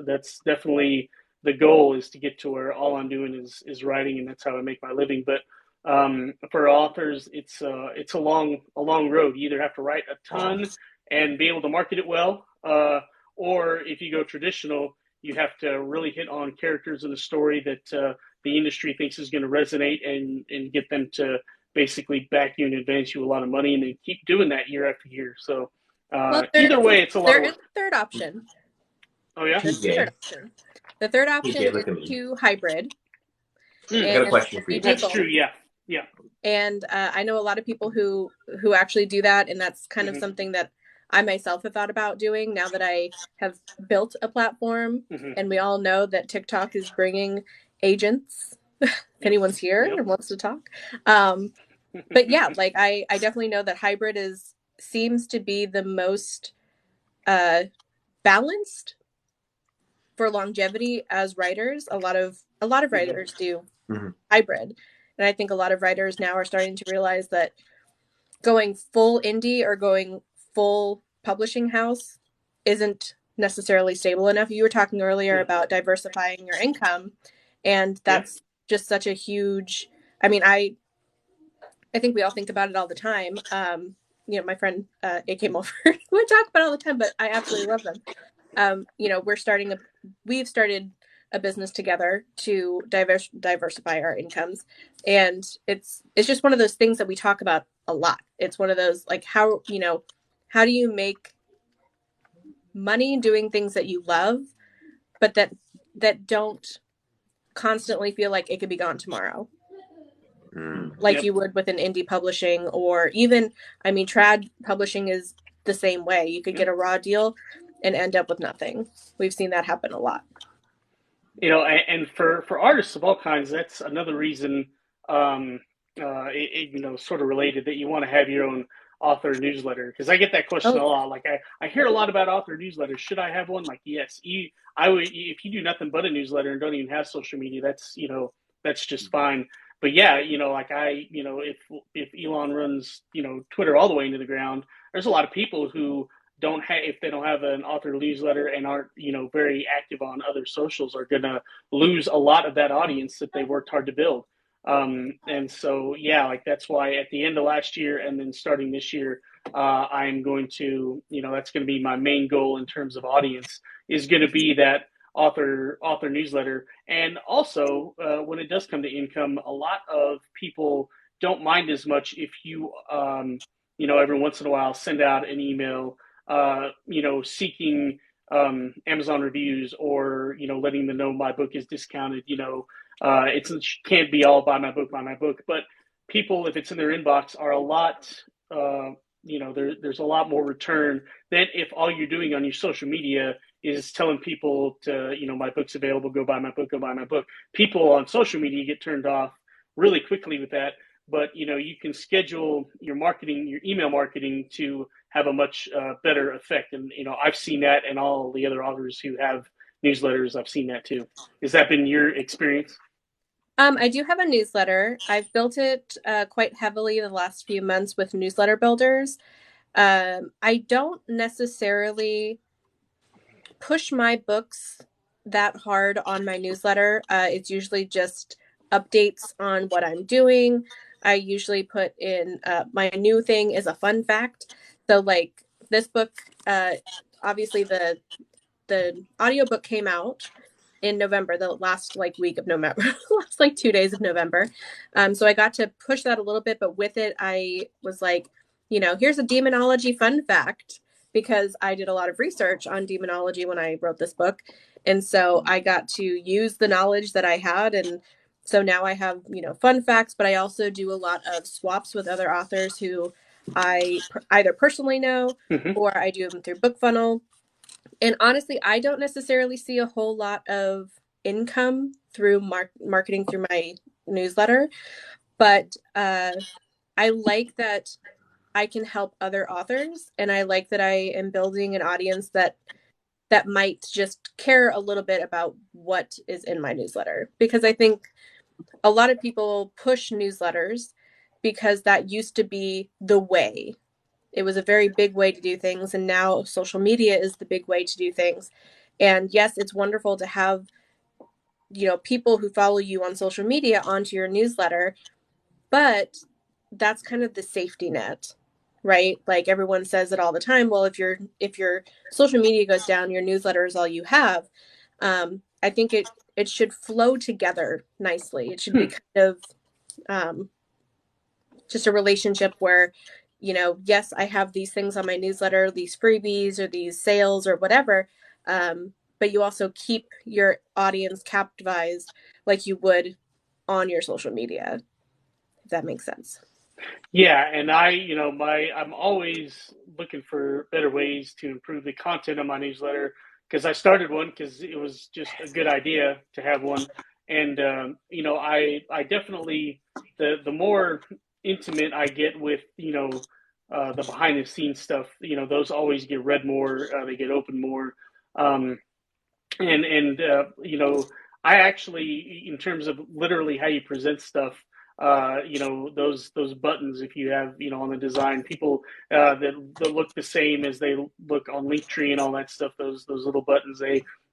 definitely the goal, is to get to where all I'm doing is writing, and that's how I make my living. But for authors, it's a long road. You either have to write a ton and be able to market it well, or if you go traditional, you have to really hit on characters in a story that the industry thinks is going to resonate, and get them to basically back you and advance you a lot of money, and then keep doing that year after year. So either way, it's a lot of work. There is a third option. Oh, yeah? The third option is to hybrid. I got a question for you. That's true, yeah. Yeah. And I know a lot of people who actually do that, and that's kind of something that I myself have thought about doing now that I have built a platform. And we all know that TikTok is bringing agents. If anyone's here and wants to talk. But yeah, like I definitely know that hybrid seems to be the most balanced for longevity as writers. A lot of writers do hybrid. And I think a lot of writers now are starting to realize that going full indie or going full publishing house isn't necessarily stable enough. You were talking earlier about diversifying your income, and that's just such a huge, I mean, I think we all think about it all the time. my friend, it came over. We talk about it all the time, but I absolutely love them. We've started a business together to diversify our incomes. And it's just one of those things that we talk about a lot. It's one of those, like, how do you make money doing things that you love, but that don't constantly feel like it could be gone tomorrow. Like you would with an indie publishing, or even, trad publishing is the same way. You could get a raw deal and end up with nothing. We've seen that happen a lot. And for artists of all kinds, that's another reason, sort of related, that you want to have your own author newsletter. Because I get that question a lot. Like, I hear a lot about author newsletters. Should I have one? Like, yes. I would. If you do nothing but a newsletter and don't even have social media, that's just fine. But yeah, if Elon runs, Twitter all the way into the ground, there's a lot of people who if they don't have an author newsletter and aren't, very active on other socials, are going to lose a lot of that audience that they worked hard to build. And so, yeah, like that's why at the end of last year and then starting this year, I'm going to, that's going to be my main goal in terms of audience, is going to be that author newsletter. And also, when it does come to income, a lot of people don't mind as much if you, every once in a while send out an email, seeking Amazon reviews, or, letting them know my book is discounted. It can't be all buy my book, but people, if it's in their inbox, are a lot, there's a lot more return than if all you're doing on your social media is telling people to, my book's available, go buy my book, go buy my book. People on social media get turned off really quickly with that. But, you can schedule your marketing, your email marketing, to have a much better effect. And, I've seen that, and all the other authors who have newsletters, I've seen that too. Has that been your experience? I do have a newsletter. I've built it quite heavily the last few months with newsletter builders. I don't necessarily push my books that hard on my newsletter. It's usually just updates on what I'm doing. I usually put in my new thing is a fun fact. So like this book, obviously the audiobook came out in November, the last week of November, last 2 days of November. So I got to push that a little bit, but with it, I was like, here's a demonology fun fact, because I did a lot of research on demonology when I wrote this book. And so I got to use the knowledge that I had. And so now I have, fun facts, but I also do a lot of swaps with other authors who I either personally know, or I do them through BookFunnel. And honestly, I don't necessarily see a whole lot of income through marketing through my newsletter, but I like that I can help other authors, and I like that I am building an audience that might just care a little bit about what is in my newsletter. Because I think a lot of people push newsletters because that used to be the way. It was a very big way to do things, and now social media is the big way to do things. And yes, it's wonderful to have, people who follow you on social media onto your newsletter, but that's kind of the safety net, right? Like everyone says it all the time. Well, if your social media goes down, your newsletter is all you have. I think it should flow together nicely. It should be kind of just a relationship where, yes, I have these things on my newsletter, these freebies or these sales or whatever, but you also keep your audience captivized like you would on your social media, if that makes sense. Yeah, and I'm always looking for better ways to improve the content of my newsletter, because I started one because it was just a good idea to have one. And I definitely, the more intimate I get with the behind the scenes stuff, those always get read more, they get opened more. I actually, in terms of literally how you present stuff, those buttons, if you have, on the design, people that look the same as they look on Linktree and all that stuff, those little buttons,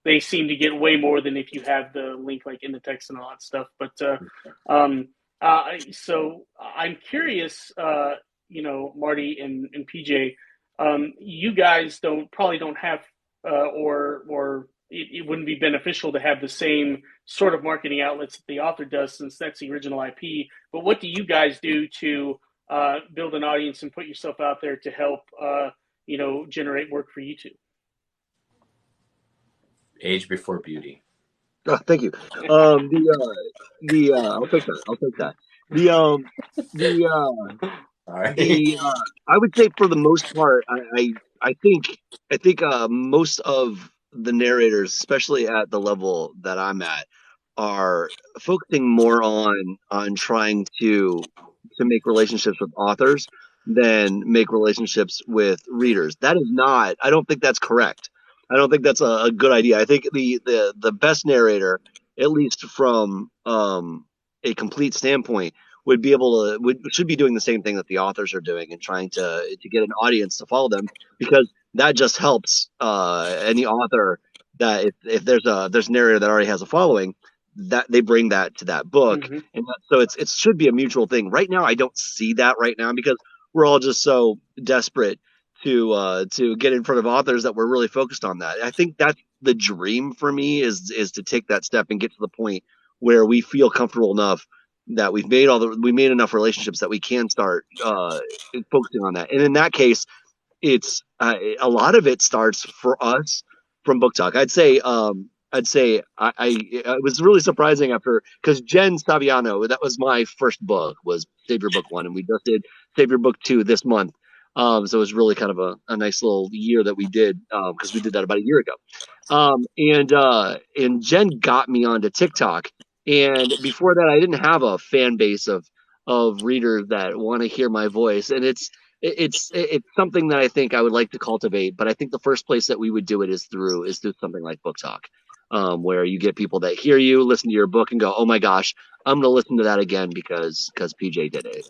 they seem to get way more than if you have the link in the text and all that stuff. But so I'm curious, Marty and PJ, you guys probably don't have, or it wouldn't be beneficial to have the same sort of marketing outlets that the author does, since that's the original IP. But what do you guys do to build an audience and put yourself out there to help, generate work for you two? Age before beauty. Oh, thank you. I'll take that. I'll take that. I would say for the most part, I think most of the narrators, especially at the level that I'm at, are focusing more on trying to make relationships with authors than make relationships with readers. That is not. I don't think that's correct. I don't think that's a good idea. I think the best narrator, at least from a complete standpoint, should be doing the same thing that the authors are doing and trying to get an audience to follow them, because that just helps any author that if there's a narrator that already has a following, that they bring that to that book. Mm-hmm. And so it should be a mutual thing. Right now, I don't see that right now because we're all just so desperate to get in front of authors that we're really focused on that. I think that's the dream for me is to take that step and get to the point where we feel comfortable enough that we made enough relationships that we can start focusing on that. And in that case, it's a lot of it starts for us from BookTalk. I'd say it was really surprising because Jen Staviano, that was my first book, was Save Your Book 1, and we just did Save Your Book 2 this month. So it was really kind of a nice little year that we did, because we did that about a year ago. And Jen got me onto TikTok. And before that, I didn't have a fan base of readers that want to hear my voice. And it's something that I think I would like to cultivate. But I think the first place that we would do it is through something like BookTalk, where you get people that hear you, listen to your book, and go, "Oh my gosh, I'm going to listen to that again because PJ did it."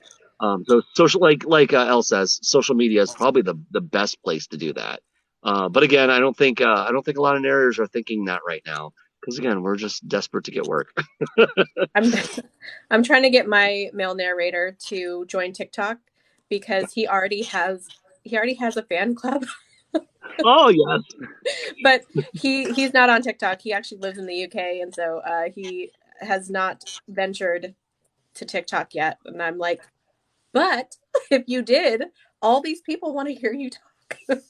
So social, like Elle says, social media is probably the best place to do that. But again, I don't think a lot of narrators are thinking that right now, because again, we're just desperate to get work. I'm trying to get my male narrator to join TikTok because he already has a fan club. Oh yes. But he's not on TikTok. He actually lives in the UK, and so he has not ventured to TikTok yet. And I'm like, but if you did, all these people want to hear you talk.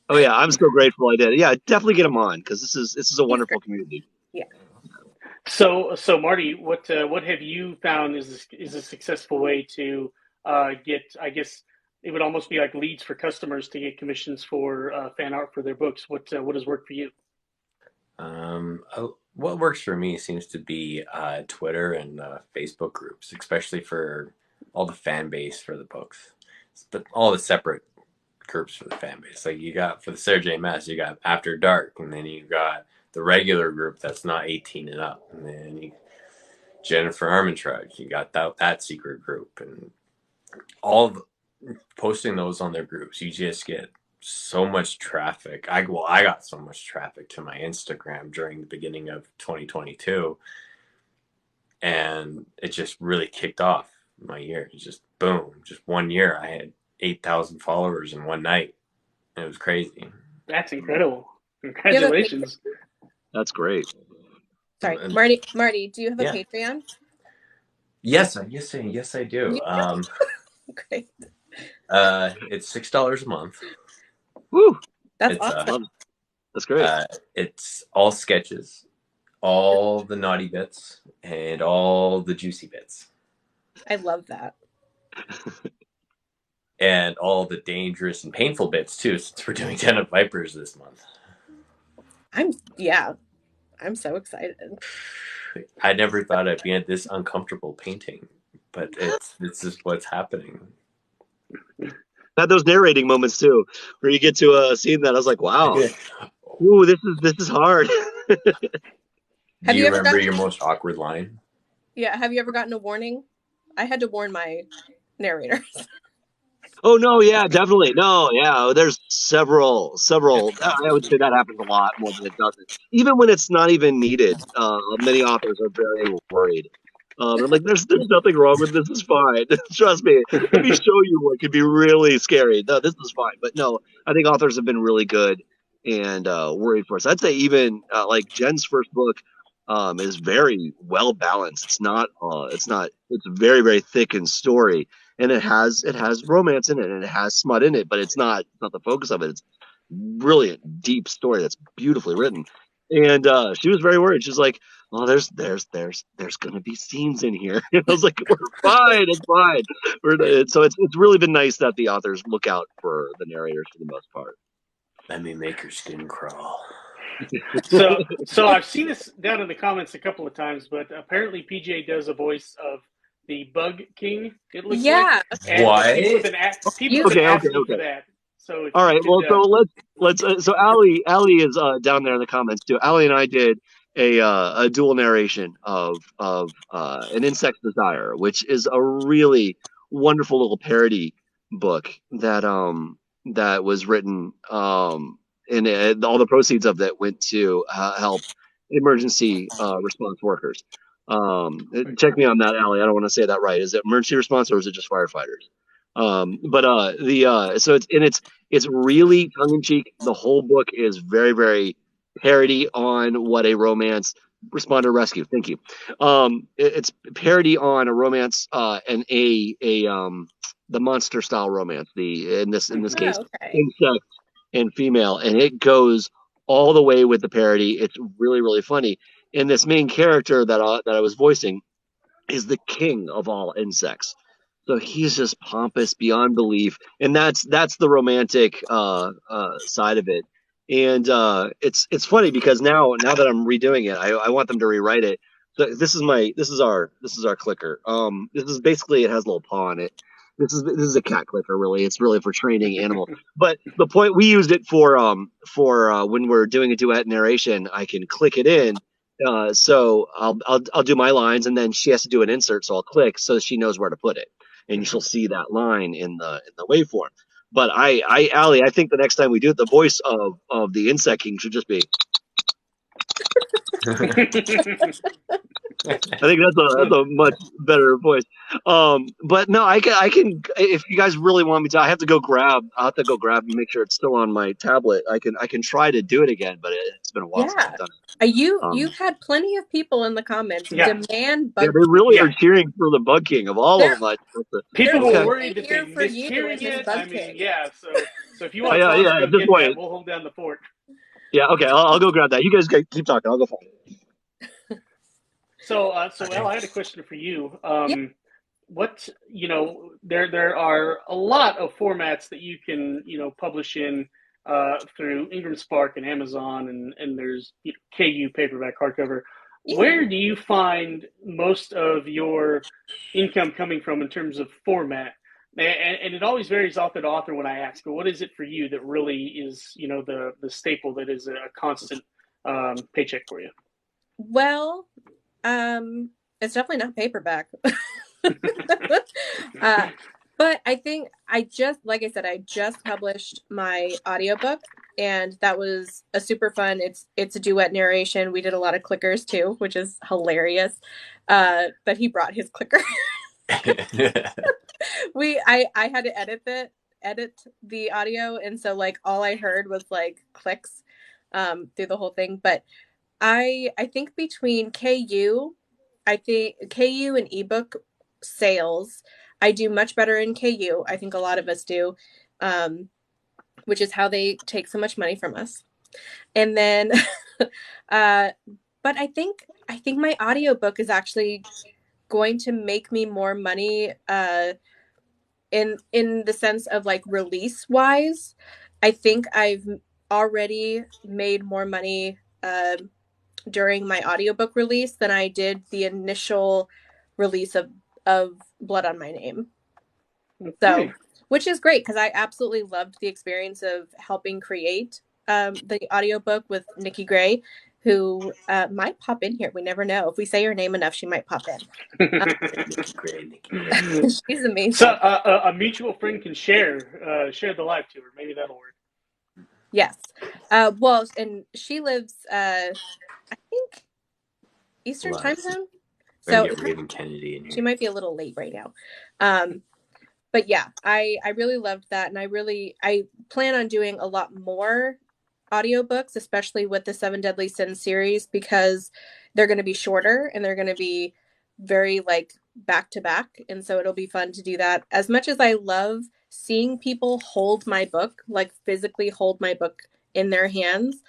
Oh yeah, I'm so grateful I did. Yeah, definitely get him on, because this is a wonderful community. Yeah. So Marty, what have you found is a successful way to get? I guess it would almost be like leads for customers to get commissions for fan art for their books. What has worked for you? What works for me seems to be Twitter and Facebook groups, especially for all the fan base for the books, but all the separate groups for the fan base. Like you got for the Sarah J. Maas, you got After Dark, and then you got the regular group that's not 18 and up, and then Jennifer Armentrout, you got that secret group, and posting those on their groups, you just get so much traffic. I got so much traffic to my Instagram during the beginning of 2022, and it just really kicked off my year. It just boom, just 1 year I had 8,000 followers in one night. It was crazy. That's incredible. Congratulations. That's great. Sorry, Marty, do you have a Patreon? Yes, I do. Great. It's $6 a month. Woo! That's awesome. That's great. It's all sketches, all the naughty bits, and all the juicy bits. I love that. And all the dangerous and painful bits too, since we're doing Den of Vipers this month. I'm so excited. I never thought I'd be this uncomfortable painting, but this is what's happening. Had those narrating moments too, where you get to a scene that I was like, "Wow, ooh, this is hard." Do you remember your most awkward line? Yeah, have you ever gotten a warning? I had to warn my narrators. Oh no, yeah, definitely. No, yeah, there's several. I would say that happens a lot more than it doesn't. Even when it's not even needed, many authors are very worried And like, there's nothing wrong with this. It's fine. Trust me. Let me show you what could be really scary. No, this is fine. But no, I think authors have been really good and worried for us. I'd say even like Jen's first book is very well balanced. It's very, very thick in story. And it has romance in it and it has smut in it, but it's not the focus of it. It's brilliant, deep story that's beautifully written. And she was very worried. She's like, "Well, there's gonna be scenes in here." And I was like, "We're fine. It's fine." So it's really been nice that the authors look out for the narrators for the most part. Let me make her skin crawl. So I've seen this down in the comments a couple of times, but apparently PJ does a voice of the Bug King. It looks like. And What? People have been asking for that. So all right. Well, so let's. So Allie is down there in the comments too. Allie and I did a dual narration of an Insect's Desire, which is a really wonderful little parody book that was written and all the proceeds of that went to help emergency response workers. Check me on that, Allie. I don't want to say that right. Is it emergency response or is it just firefighters? But so it's really tongue in cheek. The whole book is very, very parody on what a romance responder rescue. Thank you. It's parody on a romance and the monster style romance. In this case, insect and female, and it goes all the way with the parody. It's really, really funny. And this main character that I was voicing is the king of all insects. So he's just pompous beyond belief, and that's the romantic side of it. And it's funny because now that I'm redoing it, I want them to rewrite it. So this is our clicker. This is basically, it has a little paw on it. This is a cat clicker, really. It's really for training animal. But the point, we used it for when we're doing a duet narration, I can click it in. So I'll do my lines, and then she has to do an insert. So I'll click so she knows where to put it, and she'll see that line in the waveform. But Allie, I think the next time we do it, the voice of the Insect King should just be. I think that's a much better voice. But no, I can if you guys really want me to, I'll have to go grab and make sure it's still on my tablet. I can try to do it again, but it's been a while since I've done it. You've had plenty of people in the comments demand Bug. Yeah, they really are cheering for the Bug King of all of them. People were worried that they missed hearing it. I mean, so if you want to go get that, we'll hold down the fort. Yeah, okay, I'll go grab that. You guys keep talking. I'll go find it. So Al, I had a question for you. What, there are a lot of formats that you can, publish in through Ingram Spark and Amazon, and there's KU paperback, hardcover. Yeah. Where do you find most of your income coming from in terms of format? And it always varies author to author when I ask, but what is it for you that really is, the staple that is a constant paycheck for you? Well, it's definitely not paperback. But I think I just published my audiobook, and that was a super fun. It's a duet narration. We did a lot of clickers too, which is hilarious. But he brought his clicker. I had to edit the audio, and so like all I heard was like clicks through the whole thing. But I think between KU and ebook sales, I do much better in KU. I think a lot of us do, which is how they take so much money from us. And then, but I think my audiobook is actually going to make me more money in the sense of like release wise. I think I've already made more money during my audiobook release than I did the initial release of Blood on My Name. Okay. So, which is great because I absolutely loved the experience of helping create the audiobook with Nikki Gray, who might pop in here. We never know. If we say her name enough, she might pop in. Nikki Gray. She's amazing. So a mutual friend can share the live to her. Maybe that'll work. Yes. Well, and she lives, I think, Eastern time zone. So get Raven Kennedy in here. She might be a little late right now. But yeah, I really loved that. And I plan on doing a lot more audiobooks, especially with the 7 Deadly Sins series, because they're going to be shorter and they're going to be very like back to back. And so it'll be fun to do that. As much as I love seeing people hold my book, like physically hold my book in their hands,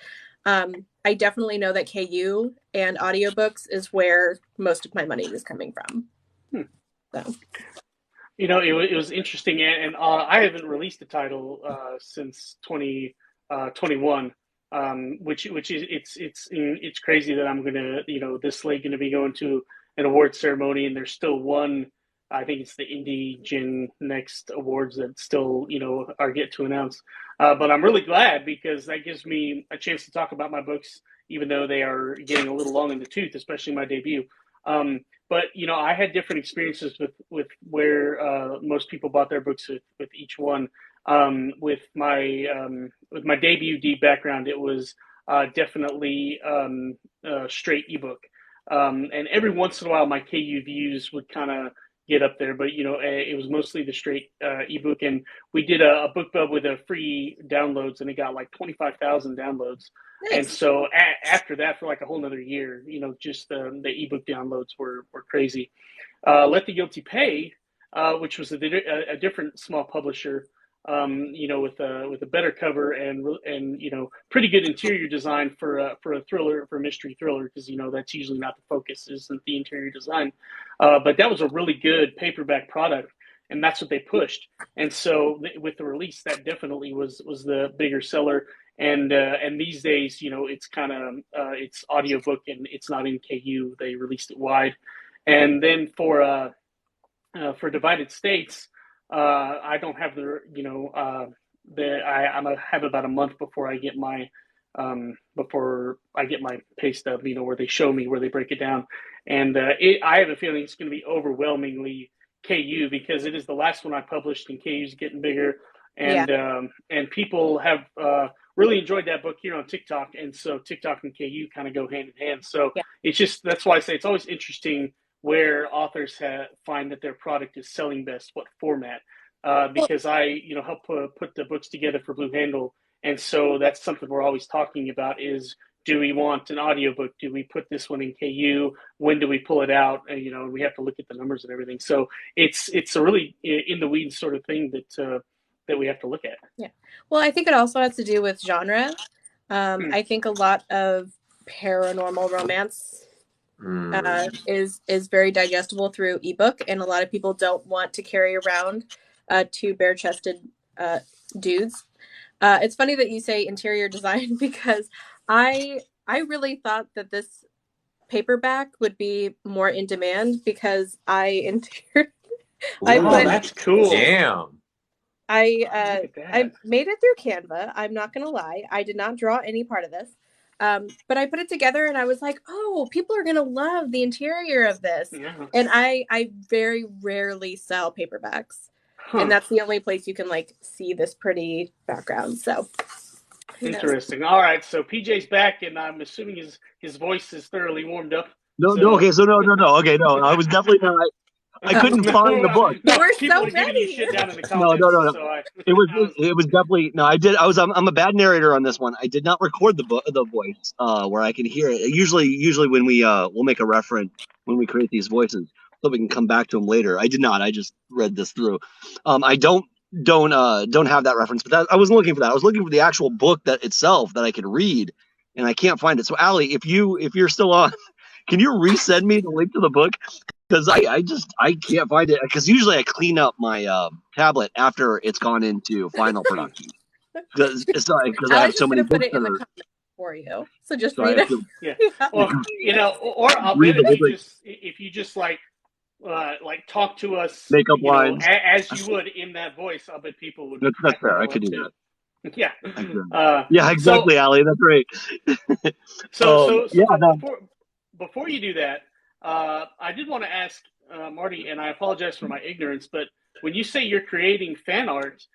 I definitely know that KU and audiobooks is where most of my money is coming from. So. You know, it was interesting, and I haven't released the title since 2021, which is it's crazy that I'm gonna, you know, this late gonna be going to an award ceremony, and there's still one. I think it's the Indie Gen Next Awards that still, you know, are yet to announce. But I'm really glad because that gives me a chance to talk about my books, even though they are getting a little long in the tooth, especially my debut. But you know, I had different experiences with where most people bought their books with each one. With my debut deep background, it was definitely straight ebook. And every once in a while, my KU views would kind of get up there, but you know, it was mostly the straight ebook. And we did a book club with a free downloads, and it got like 25,000 downloads. Nice. And so after that, for like a whole nother year, you know, just the ebook downloads were crazy. Let the Guilty Pay, which was a different small publisher, you know, with a better cover and you know, pretty good interior design for a thriller, for a mystery thriller, because you know that's usually not the focus, isn't the interior design. But that was a really good paperback product, and that's what they pushed. And so with the release, that definitely was the bigger seller. And these days, you know, it's kind of it's audiobook and it's not in KU. They released it wide. And then for Divided States, I don't have the, you know, I have about a month before I get my pay stub, you know, where they show me, where they break it down. And I have a feeling it's going to be overwhelmingly KU because it is the last one I published, and KU's getting bigger. And and people have really enjoyed that book here on TikTok, and so TikTok and KU kind of go hand in hand. So it's just, that's why I say it's always interesting where authors find that their product is selling best, what format, because I, you know, help put the books together for Blue Handle, and so that's something we're always talking about is, do we want an audiobook? Do we put this one in KU? When do we pull it out? You know, we have to look at the numbers and everything. So it's a really in the weeds sort of thing that we have to look at. Yeah. Well, I think it also has to do with genre. I think a lot of paranormal romance is very digestible through ebook, and a lot of people don't want to carry around 2 bare-chested dudes. It's funny that you say interior design because I really thought that this paperback would be more in demand because that's cool. Damn. I made it through Canva. I'm not gonna lie, I did not draw any part of this, but I put it together and I was like, oh, people are gonna love the interior of this. And I very rarely sell paperbacks, and that's the only place you can like see this pretty background. So interesting. All right, so PJ's back, and I'm assuming his voice is thoroughly warmed up. No, okay, I was definitely not. I couldn't find the book. No, we're so ready. No. It was definitely no. I'm a bad narrator on this one. I did not record the voice where I can hear it. Usually when we'll make a reference when we create these voices so we can come back to them later. I did not. I just read this through. I don't have that reference, but I wasn't looking for that. I was looking for the actual book that itself that I could read, and I can't find it. So Allie, if you're still on, can you resend me the link to the book? Because I can't find it, because usually I clean up my tablet after it's gone into final production. Because I have so many books. Put it in the comments for you, so just read it. Yeah. Well, you know, or I'll bet if you just like talk to us, make up lines as you would in that voice, I'll bet people would. That's fair. I could do that. Yeah. Yeah, exactly, Allie. That's right. So before you do that. I did want to ask Marty, and I apologize for my ignorance, but when you say you're creating fan art,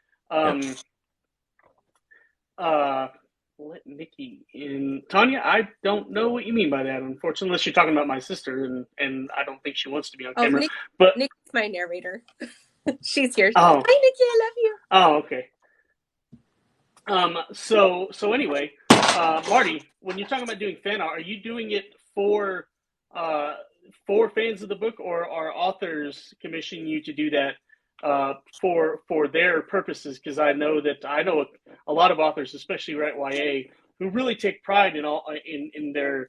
let Nikki in. Tanya, I don't know what you mean by that, unfortunately, unless you're talking about my sister, and I don't think she wants to be on camera. But Nikki's my narrator. She's here. Oh. Hi, Nikki, I love you. Oh, okay. So anyway, Marty, when you're talking about doing fan art, are you doing it for fans of the book, or are authors commissioning you to do that for their purposes? Because I know a lot of authors, especially write YA, who really take pride in their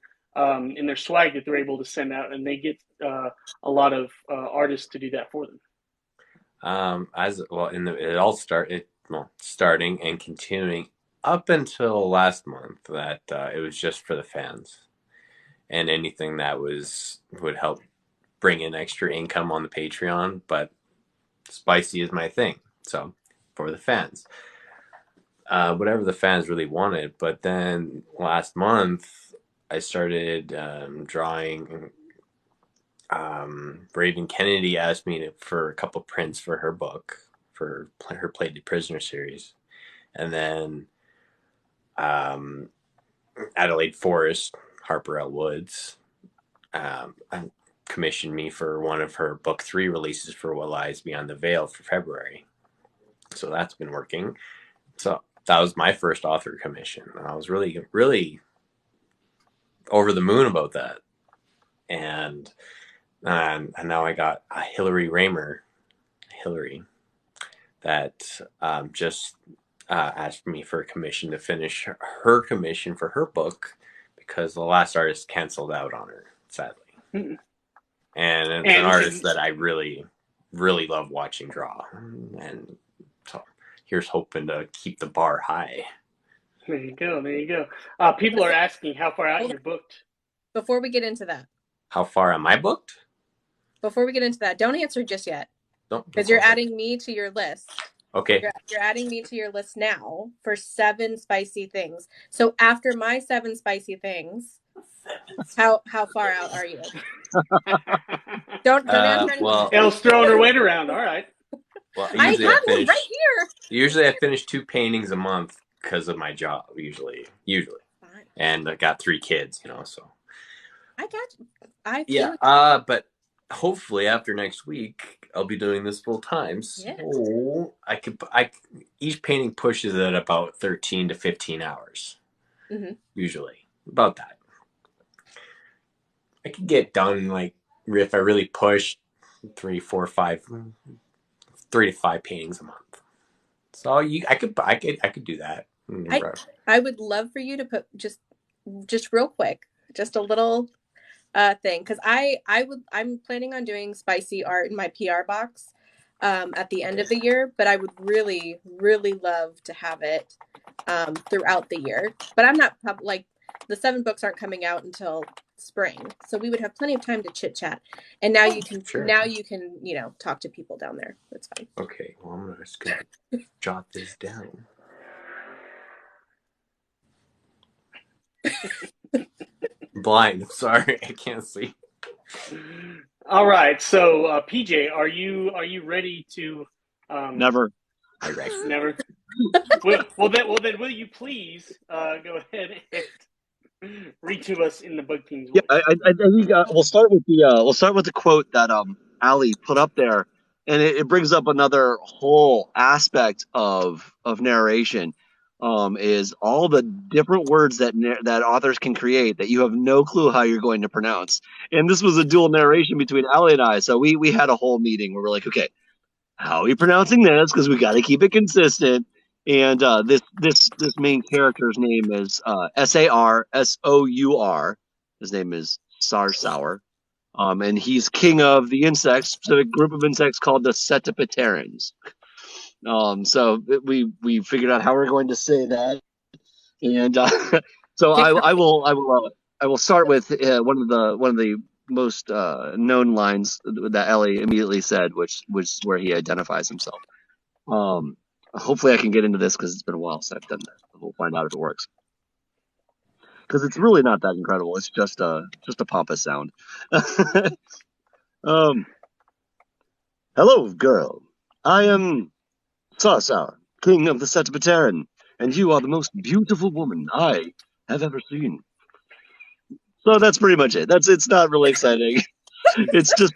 swag that they're able to send out, and they get a lot of artists to do that for them. Starting and continuing up until last month, that it was just for the fans, and anything that would help bring in extra income on the Patreon. But spicy is my thing, so for the fans, whatever the fans really wanted. But then last month I started drawing. Raven Kennedy asked me for a couple prints for her book, for her Plated Prisoner series. And then Adelaide Forest, Harper L. Woods, commissioned me for one of her book 3 releases for What Lies Beyond the Veil for February. So that's been working. So that was my first author commission. I was really, really over the moon about that. And now I got Hillary Raymer, that just asked me for a commission to finish her commission for her book, because the last artist canceled out on her, sadly. Mm-hmm. And it's an artist that I really, really love watching draw. And so here's hoping to keep the bar high. There you go. People are asking how far out you're booked. Before we get into that. How far am I booked? Before we get into that, don't answer just yet. Because you're adding me to your list. Okay. You're adding me to your list now for 7 spicy things. So after my 7 spicy things, how far out are you? Don't answer anything. Well, Elle's throwing her weight around. All right. Well, I have one right here. Usually I finish 2 paintings a month because of my job. Usually. Fine. And I got 3 kids, so. I got you. But hopefully after next week I'll be doing this full time. So I each painting pushes at about 13 to 15 hours. Mm-hmm. Usually. About that. I could get done, like, if I really push 3 to 5 paintings a month. So I could do that. I would love for you to put just real quick, just a little thing, because I'm planning on doing spicy art in my PR box at the end of the year, but I would really, really love to have it throughout the year. But I'm not the 7 books aren't coming out until spring, so we would have plenty of time to chit chat. And now you can talk to people down there. That's fine. Okay, well, I'm just gonna jot this down. Blind. Sorry, I can't see. All right, so PJ, are you ready to? Never. Never. well, then, will you please go ahead and read to us in the Bug King's voice? Yeah, I think we'll start with the quote that Ali put up there, and it brings up another whole aspect of narration. Is all the different words that authors can create that you have no clue how you're going to pronounce. And this was a dual narration between Ali and I, so we had a whole meeting where we're like, okay, how are we pronouncing this? Because we got to keep it consistent. And this main character's name is Sarsour. His name is Sarsour. And he's king of the insects, specific group of insects called the Setipiterans. So we figured out how we're going to say that, and so I will start with one of the most known lines that Ellie immediately said, which was where he identifies himself. Hopefully I can get into this because it's been a while since I've done that. We'll find out if it works, because it's really not that incredible. It's just a pompous sound. Hello, girl. I am Sarsour, king of the Setipiteran, and you are the most beautiful woman I have ever seen. So that's pretty much it. It's not really exciting. It's just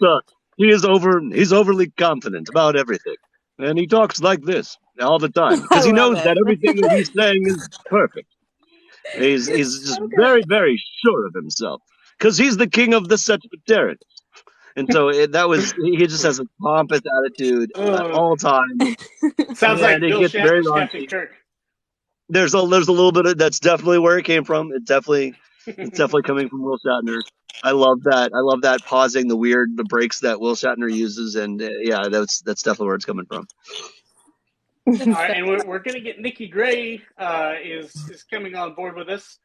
he's overly confident about everything. And he talks like this all the time because I he love knows that it. everything that he's saying is perfect. He's just so very, good. very sure of himself because he's the king of the Secretariat. And so he just has a pompous attitude at all times, Sounds and like it Bill gets very Shatner's Captain raunchy. Kirk. There's a little bit of that's definitely where it came from. It's definitely coming from Will Shatner. I love that. I love that pausing, the breaks that Will Shatner uses, and yeah, that's definitely where it's coming from. All right, and we're gonna get Nikki Gray is coming on board with us.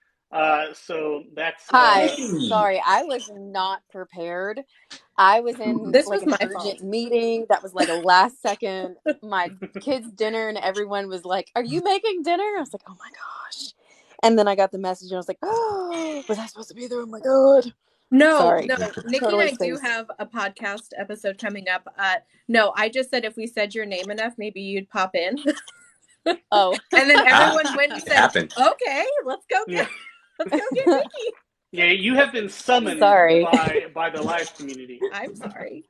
So that's Hi. Sorry, I was not prepared. I was in This like was an my urgent fault. meeting that was like a last second. My kids' dinner, and everyone was like, "Are you making dinner?" I was like, "Oh my gosh!" And then I got the message, and I was like, "Oh, was I supposed to be there? Oh my god!" No, Sorry, Nikki totally and I do spaced. have a podcast episode coming up. No, I just said if we said your name enough, maybe you'd pop in. Oh, And then everyone went and It said, happened. "Okay, let's go get Nikki." yeah, you have been summoned sorry. by the live community. I'm sorry.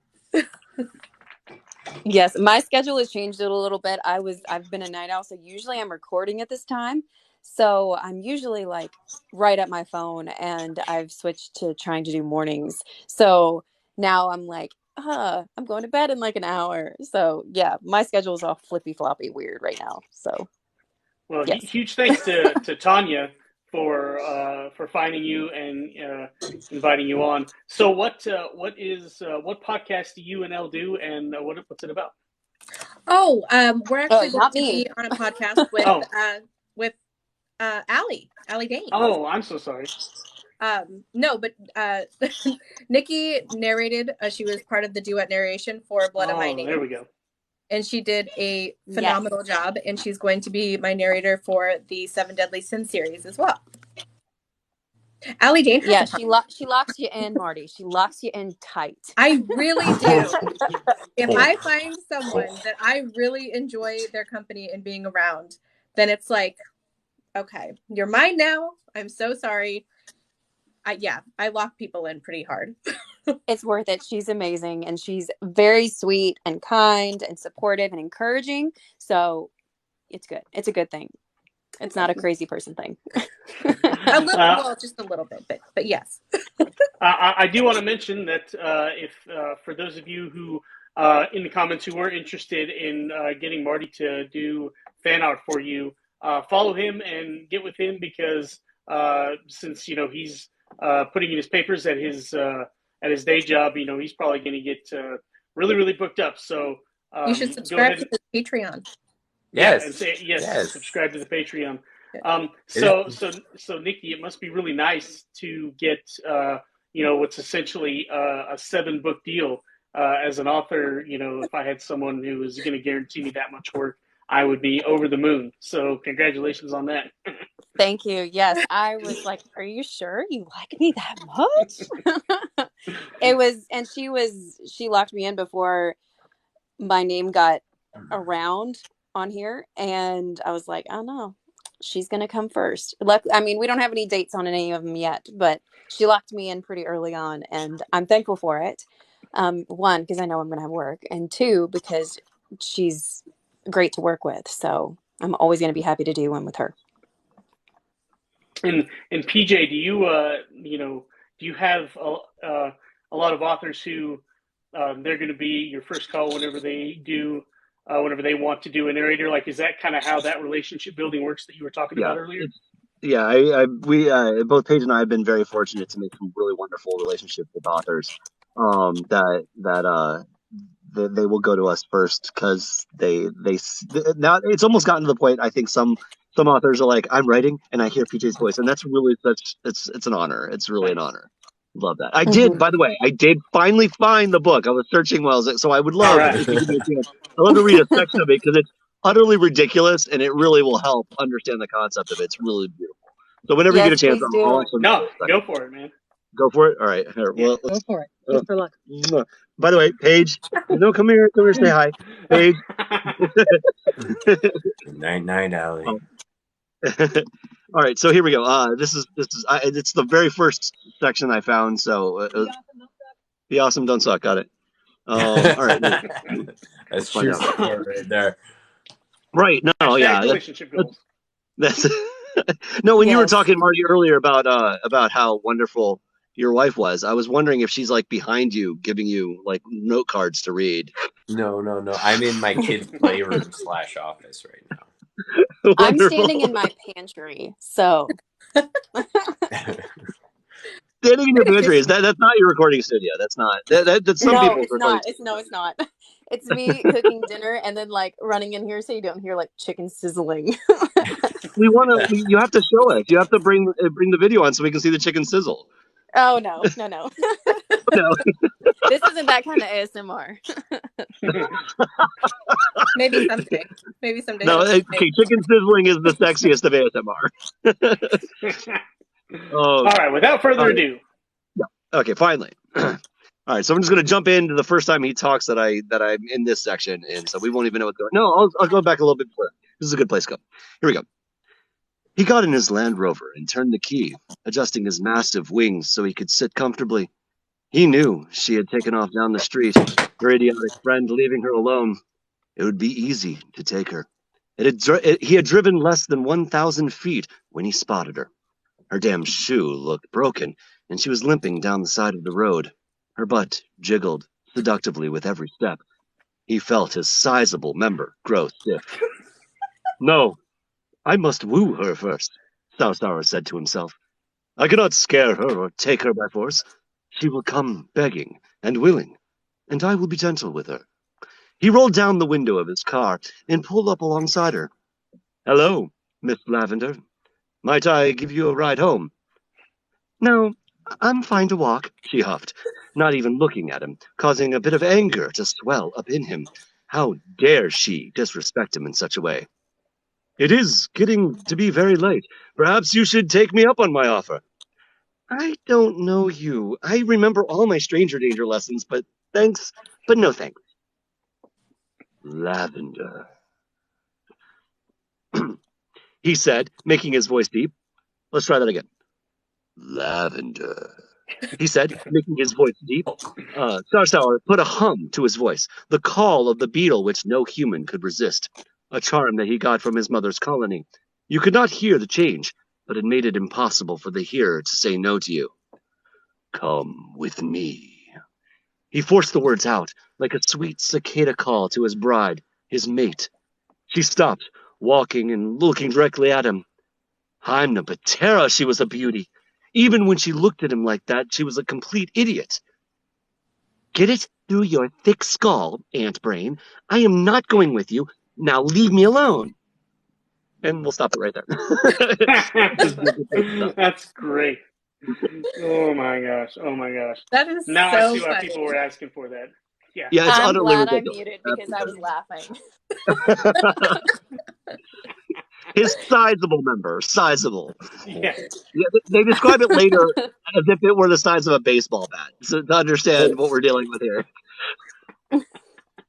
Yes, my schedule has changed a little bit. I've been a night owl, so usually I'm recording at this time. So I'm usually like right at my phone, and I've switched to trying to do mornings. So now I'm like, I'm going to bed in like an hour. So yeah, my schedule is all flippy floppy weird right now. So Well, yes. huge thanks to Tanya for finding you and inviting you on. So what podcast do you and Elle do, and what's it about? Oh, we're actually going Not to me. be on a podcast with Allie Dane. Oh, I'm so sorry. No, but Nikki narrated. She was part of the duet narration for Blood on My Name. There we go. And she did a phenomenal job. And she's going to be my narrator for the 7 Deadly Sins series as well. Allie Dane. Yeah, she locks you in, Marty. She locks you in tight. I really do. If I find someone that I really enjoy their company and being around, then it's like, okay, you're mine now. I'm so sorry. I lock people in pretty hard. It's worth it. She's amazing, and she's very sweet and kind and supportive and encouraging. So it's good. It's a good thing. It's not a crazy person thing. Just a little bit, but yes. I do want to mention that if for those of you who in the comments who were interested in getting Marty to do fan art for you, follow him and get with him because since he's putting in his papers at his day job, he's probably going to get really, really booked up. So you should subscribe to the Patreon. Yes. And say yes. Subscribe to the Patreon. So Nikki, it must be really nice to get what's essentially a 7-book deal as an author. If I had someone who was going to guarantee me that much work, I would be over the moon. So congratulations on that. Thank you. Yes, I was like, "Are you sure you like me that much?" It was, and she locked me in before my name got around on here, and I was like, "Oh no, she's gonna come first." I mean, we don't have any dates on any of them yet, but she locked me in pretty early on, and I'm thankful for it. 1, because I know I'm gonna have work, and 2, because she's great to work with. So I'm always gonna be happy to do one with her. And PJ, do you have a lot of authors who they're going to be your first call whenever they want to do a narrator? Like, is that kind of how that relationship building works that you were talking about earlier? Yeah, we both Paige and I have been very fortunate to make some really wonderful relationships with authors. They will go to us first because they now it's almost gotten to the point. I think some authors are like, I'm writing and I hear PJ's voice, and that's really it's an honor. It's really an honor. Love that. I did, by the way, I did finally find the book. I was searching so I would love if you give me a chance. I'd love to read a section of it because it's utterly ridiculous and it really will help understand the concept of it. It's really beautiful. So whenever you get a chance, I'll actually go for it, man. Go for it. All right. Here, well, go for it. Just for luck. By the way, Paige, come here, say hi, Paige. Night, Allie. All right, so here we go. This is it's the very first section I found. So be awesome, don't suck. Got it. All right. That's true support right there. Right. No. Hashtag Yeah. relationship goals. That's no. When you were Yes. talking, Marty, earlier about how wonderful your wife was, I was wondering if she's like behind you, giving you like note cards to read. No. I'm in my kid's playroom / office right now. I'm Wonderful. standing in my pantry, so Standing in your pantry that's not your recording studio. That's not that's some no, people's it's recording not. It's not. It's me cooking dinner and then like running in here so you don't hear like chicken sizzling. You have to show us. You have to bring the video on so we can see the chicken sizzle. Oh no. No. This isn't that kind of ASMR. Maybe someday. Maybe someday. No, okay, chicken sizzling is the sexiest of ASMR. All right, without further ado. Okay, finally. All right, so I'm just going to jump into the first time he talks that I'm in this section, and so we won't even know what's going on. No, I'll go back a little bit before. This is a good place to go. Here we go. He got in his Land Rover and turned the key, adjusting his massive wings so he could sit comfortably. He knew she had taken off down the street, her idiotic friend leaving her alone. It would be easy to take her. He had driven less than 1,000 feet when he spotted her. Her damn shoe looked broken, and she was limping down the side of the road. Her butt jiggled seductively with every step. He felt his sizable member grow stiff. No, I must woo her first, Sausara said to himself. I cannot scare her or take her by force. She will come begging and willing, and I will be gentle with her. He rolled down the window of his car and pulled up alongside her. Hello, Miss Lavender. Might I give you a ride home? No, I'm fine to walk, she huffed, not even looking at him, causing a bit of anger to swell up in him. How dare she disrespect him in such a way? It is getting to be very late. Perhaps you should take me up on my offer. I don't know you. I remember all my stranger danger lessons, but thanks, but no thanks. Lavender, he said, making his voice deep. Let's try that again. Lavender, he said, making his voice deep. Sarsauer put a hum to his voice, the call of the beetle which no human could resist, a charm that he got from his mother's colony. You could not hear the change, but it made it impossible for the hearer to say no to you. Come with me. He forced the words out, like a sweet cicada call to his bride, his mate. She stopped, walking and looking directly at him. Hymna Patera, she was a beauty. Even when she looked at him like that, she was a complete idiot. Get it through your thick skull, Ant Brain. I am not going with you. Now leave me alone. And we'll stop it right there. That's great. Oh my gosh. That is now so I see why funny. people were asking for that. Yeah, it's I'm utterly glad ridiculous. I muted because I was laughing. His sizable member, sizable. Yeah. They describe it later as if it were the size of a baseball bat. So to understand what we're dealing with here.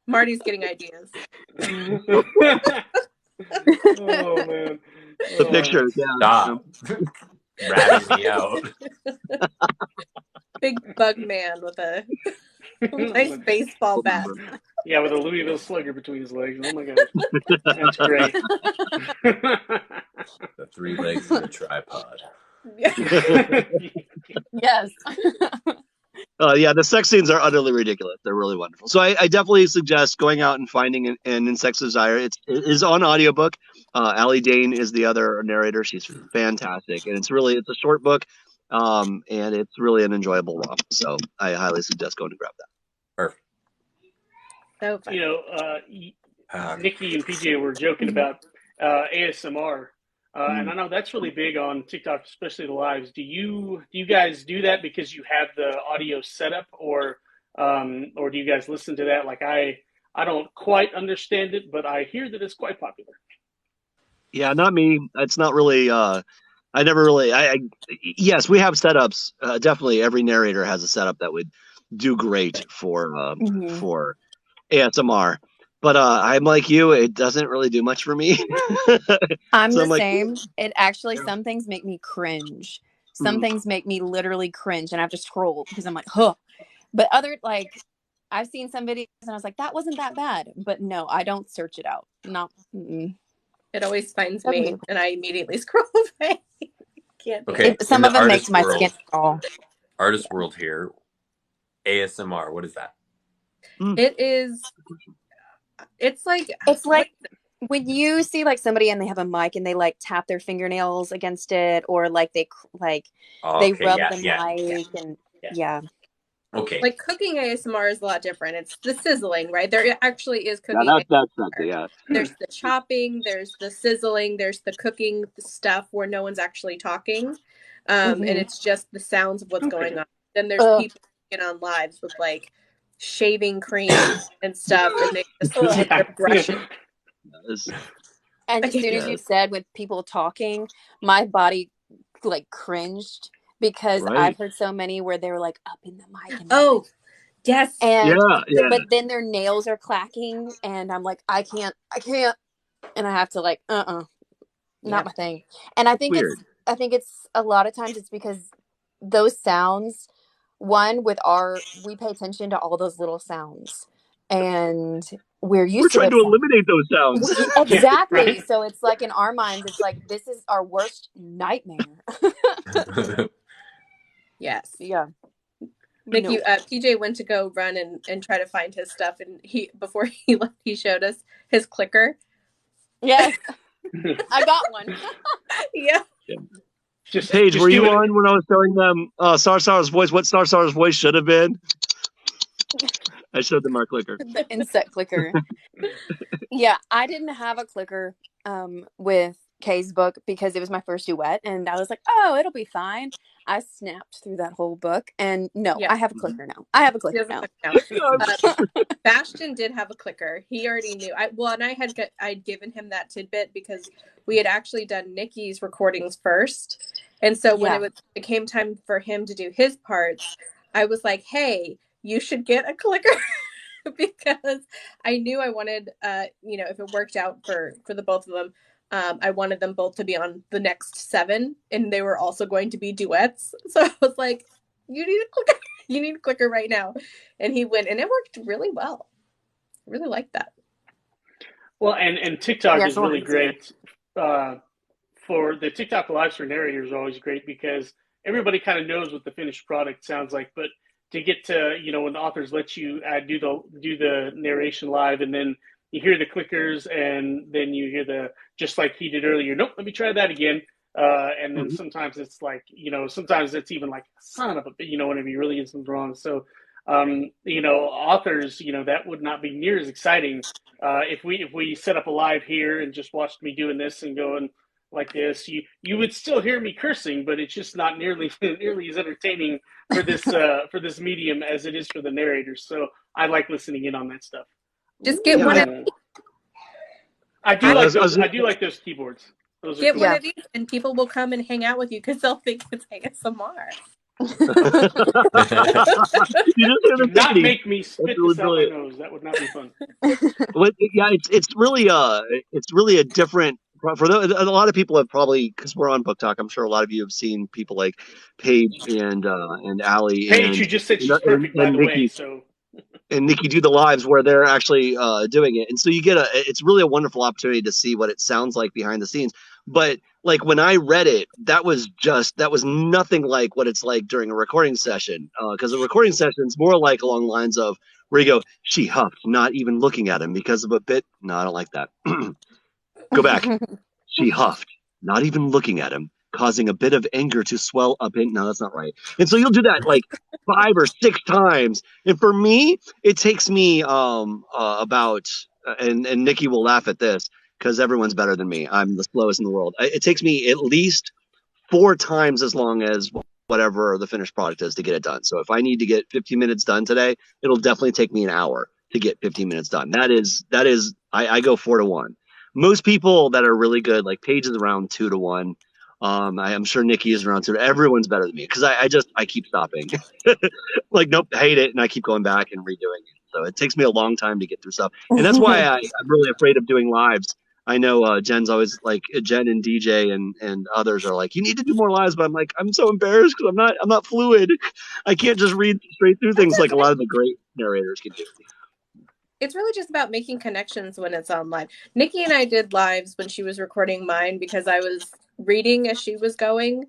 Marty's getting ideas. Oh man. The picture, Stop. Ratting me out. Big bug man with a nice baseball bat. Yeah, with a Louisville Slugger between his legs. Oh my gosh. That's great. The 3 legs of a tripod. Yes. Yeah, the sex scenes are utterly ridiculous. They're really wonderful. So I definitely suggest going out and finding an Insect's Desire. It is on audiobook. Allie Dane is the other narrator. She's fantastic. And it's a short book. And it's really an enjoyable romp. So I highly suggest going to grab that. Perfect. So funny. Nikki and PJ were joking about ASMR. And I know that's really big on TikTok, especially the lives. Do you guys do that because you have the audio setup, or do you guys listen to that? Like I don't quite understand it, but I hear that it's quite popular. Yeah, not me. It's not really. I never really. Yes, we have setups. Definitely, every narrator has a setup that would do great for ASMR. But I'm like you, it doesn't really do much for me. I'm So the I'm like, same. It actually, some things make me cringe. Some things make me literally cringe, and I have to scroll because I'm like, huh. But other, like, I've seen some videos and I was like, that wasn't that bad. But no, I don't search it out. No. It always finds Doesn't me, do and I immediately scroll away. Can't do Okay, it. it. in Some the of them make my skin crawl. artist world here, ASMR. What is that? It is. It's like It's what? like when you see like somebody and they have a mic and they like tap their fingernails against it, or like they Okay, rub yeah, the mic and yeah. Okay. Like cooking ASMR is a lot different. It's the sizzling, right? There actually is yeah, cooking that's ASMR. yeah. There's the chopping, there's the sizzling, there's the cooking stuff where no one's actually talking. And it's just the sounds of what's going on. Then there's people get on lives with like shaving cream and stuff, and they just and they're brushing. And as soon as you said with people talking, my body like cringed because I've heard so many where they were like up in the mic and yes, and yeah. but then their nails are clacking and I'm like, I can't, and I have to like, not my thing. And I think it's a lot of times it's because those sounds, one with we pay attention to all those little sounds, and we're used to trying those to sounds. eliminate those sounds. Exactly. Right. So it's like in our minds, it's like this is our worst nightmare. yes, yeah. Nikki, PJ went to go run and try to find his stuff, and before he left, he showed us his clicker. Yes, I got one. Yeah. Paige, were you on when I was telling them Sarsar's voice? What Sarsar's voice should have been? I showed them our clicker. The insect clicker. Yeah, I didn't have a clicker with Kay's book because it was my first duet, and I was like, oh, it'll be fine. I snapped through that whole book, and I have a clicker now. Bastion did have a clicker. He already knew. I'd given him that tidbit because we had actually done Nikki's recordings first, and so when it came time for him to do his parts, I was like, hey, you should get a clicker. Because I knew I wanted, if it worked out for the both of them, I wanted them both to be on the next 7, and they were also going to be duets. So I was like, you need a clicker. You need a clicker right now. And he went, and it worked really well. I really liked that. Well, and TikTok is really great. For the TikTok lives for narrators are always great because everybody kind of knows what the finished product sounds like, but to get to when the authors let you do the narration live, and then you hear the clickers, and then you hear just like he did earlier. Nope, let me try that again. And then sometimes it's like sometimes it's even like son of a whenever you really get something wrong. So authors that would not be near as exciting if we set up a live here and just watched me doing this and going like this. You would still hear me cursing, but it's just not nearly as entertaining for this medium as it is for the narrators. So I like listening in on that stuff. Just get one of I do like those keyboards. Get one of these, and people will come and hang out with you because they'll think it's ASMR. Do not make me spit this out my nose. That would not be fun. It's really a different. For a lot of people have probably, because we're on BookTok, I'm sure a lot of you have seen people like Paige and Allie Paige, who just said she's perfect, by the way. So. And Nikki do the lives where they're actually doing it, and so you get it's really a wonderful opportunity to see what it sounds like behind the scenes. But like when I read it, that was nothing like what it's like during a recording session, because a recording session is more like along the lines of where you go, she huffed, not even looking at him because of a bit. No, I don't like that. Go back. She huffed, not even looking at him, causing a bit of anger to swell up in. No, that's not right. And so you'll do that like 5 or 6 times. And for me, it takes me about, and Nikki will laugh at this because everyone's better than me. I'm the slowest in the world. It takes me at least 4 times as long as whatever the finished product is to get it done. So if I need to get 15 minutes done today, it'll definitely take me an hour to get 15 minutes done. That is, I go 4 to 1. Most people that are really good, like Paige is around 2 to 1. I'm sure Nikki is around 2. Everyone's better than me because I keep stopping. Like, nope, hate it, and I keep going back and redoing it. So it takes me a long time to get through stuff. And that's why I'm really afraid of doing lives. I know Jen's always like, Jen and DJ and others are like, you need to do more lives, but I'm like, I'm so embarrassed because I'm not fluid. I can't just read straight through things like a lot of the great narrators can do. It's really just about making connections when it's on live. Nikki and I did lives when she was recording mine because I was reading as she was going.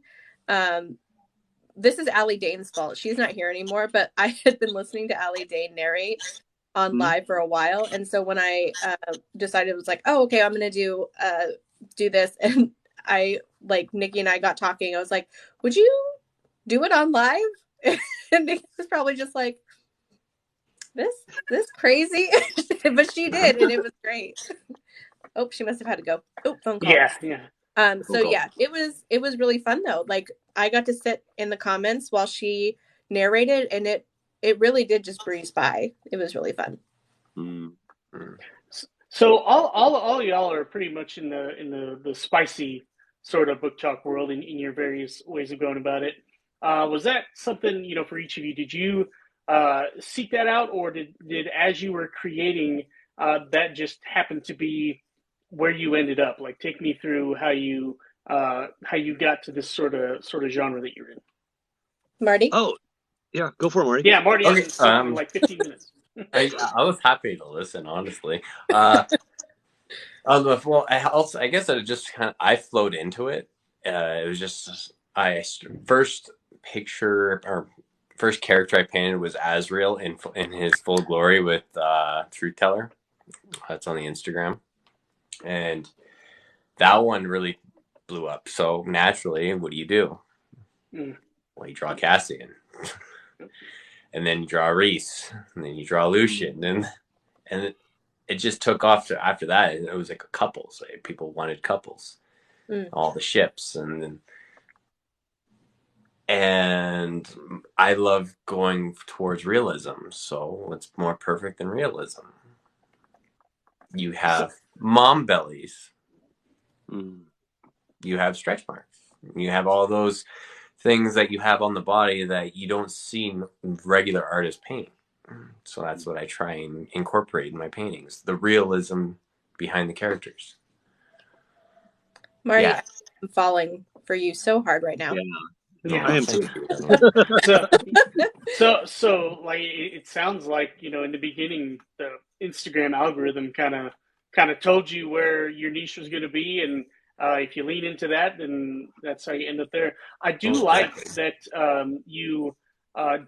This is Allie Dane's fault. She's not here anymore, but I had been listening to Allie Dane narrate on live for a while. And so when I decided, it was like, oh, okay, I'm going to do this. And Nikki and I got talking. I was like, would you do it on live? And Nikki was probably just like, this crazy. But she did, and it was great. Oh, she must have had to go. Oh, phone call. Yeah. It was really fun though. Like I got to sit in the comments while she narrated, and it really did just breeze by. It was really fun. So all y'all are pretty much in the spicy sort of book talk world in your various ways of going about it. Was that something, for each of you? Did you seek that out, or did as you were creating that just happened to be where you ended up? Like, take me through how you got to this sort of genre that you're in. Marty? Oh, yeah, go for it, Marty. Yeah, Marty hasn't spoken in like 15 minutes. I was happy to listen, honestly. Well, I guess I just I flowed into it. It was just first character I painted was Azrael in his full glory with Truth Teller. That's on the Instagram, and that one really blew up. So naturally, what do? Well, you draw Cassian, and then you draw Reese, and then you draw Lucian, and it just took off after that. It was like a couples. Like, people wanted couples, all the ships, and I love going towards realism. So what's more perfect than realism? You have mom bellies. You have stretch marks. You have all those things that you have on the body that you don't see regular artists paint. So that's what I try and incorporate in my paintings, the realism behind the characters. Marty, I'm falling for you so hard right now. Yeah, I am too. So like it sounds like, in the beginning the Instagram algorithm kind of told you where your niche was going to be, and if you lean into that, then that's how you end up there. I do like that you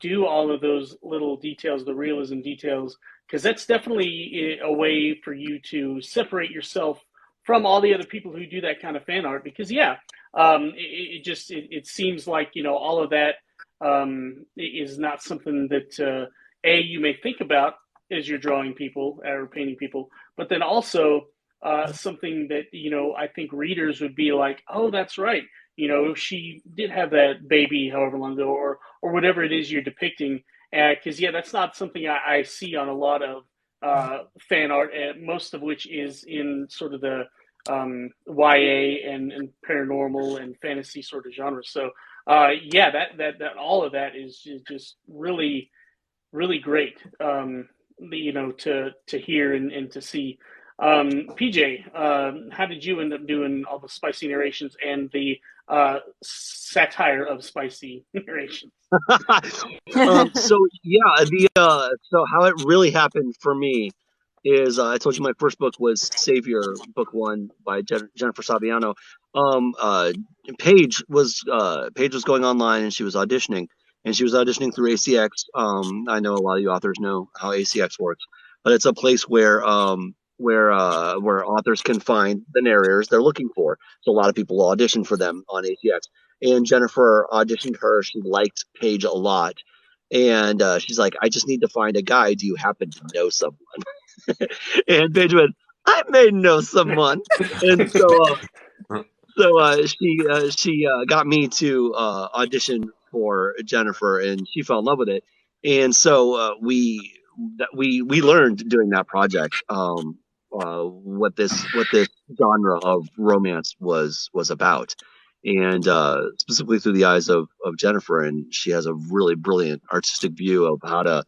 do all of those little details, the realism details, because that's definitely a way for you to separate yourself from all the other people who do that kind of fan art. Because it seems like all of that is not something that you may think about as you're drawing people or painting people, but then also something that I think readers would be like, oh, that's right, she did have that baby however long ago, or whatever it is you're depicting, because that's not something I see on a lot of fan art, most of which is in sort of the YA and paranormal and fantasy sort of genres. So that all of that is just really, really great, to hear and to see. PJ, how did you end up doing all the spicy narrations and the satire of spicy narrations? So how it really happened for me is I told you my first book was Savior, book 1 by Jennifer Saviano. Paige was going online and she was auditioning, through ACX. I know a lot of you authors know how ACX works, but it's a place where authors can find the narrators they're looking for. So a lot of people audition for them on ACX. And Jennifer auditioned her. She liked Paige a lot. And she's like, I just need to find a guy. Do you happen to know someone? And Paige went, I may know someone. And so she got me to audition for Jennifer, and she fell in love with it. And so we learned during that project what this genre of romance was about, and specifically through the eyes of Jennifer. And she has a really brilliant artistic view of how to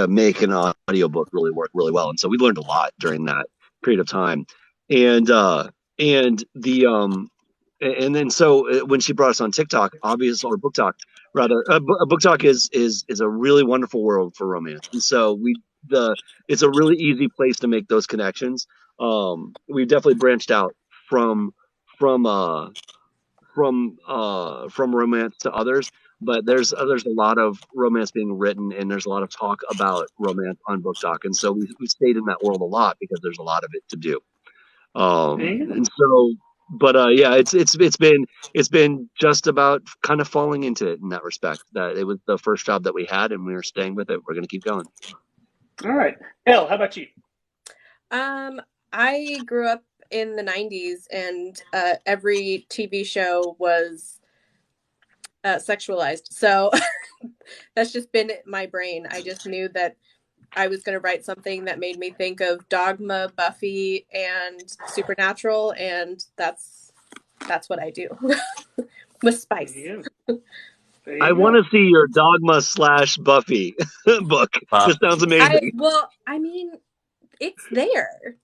make an audiobook really work really well. And so we learned a lot during that period of time. And then so when she brought us on TikTok, obviously, or BookTok rather, BookTok is a really wonderful world for romance. And so it's a really easy place to make those connections. We've definitely branched out from from uh from romance to others, but there's a lot of romance being written, and there's a lot of talk about romance on BookTok, and so we stayed in that world a lot because there's a lot of it to do. And so, but yeah, it's been just about kind of falling into it in that respect. That it was the first job that we had, and we were staying with it. We're going to keep going. All right, Elle, how about you? I grew up in the 90s, and every TV show was sexualized. So that's just been my brain. I just knew that I was going to write something that made me think of Dogma, Buffy, and Supernatural, and that's what I do with spice. I want to see your Dogma / Buffy book. This sounds amazing. I mean, it's there.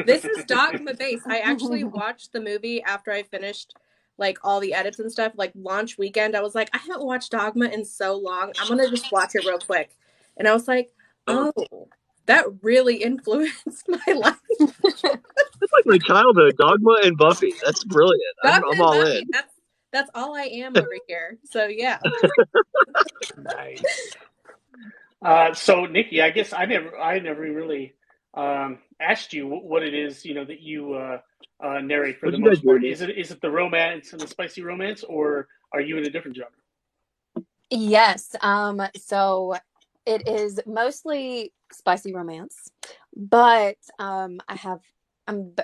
This is Dogma based. I actually watched the movie after I finished like all the edits and stuff. Like launch weekend, I was like, I haven't watched Dogma in so long. I'm gonna just watch it real quick. And I was like, oh, that really influenced my life. It's like my childhood, Dogma and Buffy. That's brilliant. I'm all Buffy, in. That's all I am over here. So yeah. Nice. So Nikki, I guess I never really asked you what it is, that you narrate for the most part. Is it the romance and the spicy romance, or are you in a different genre? Yes. So it is mostly spicy romance, but I'm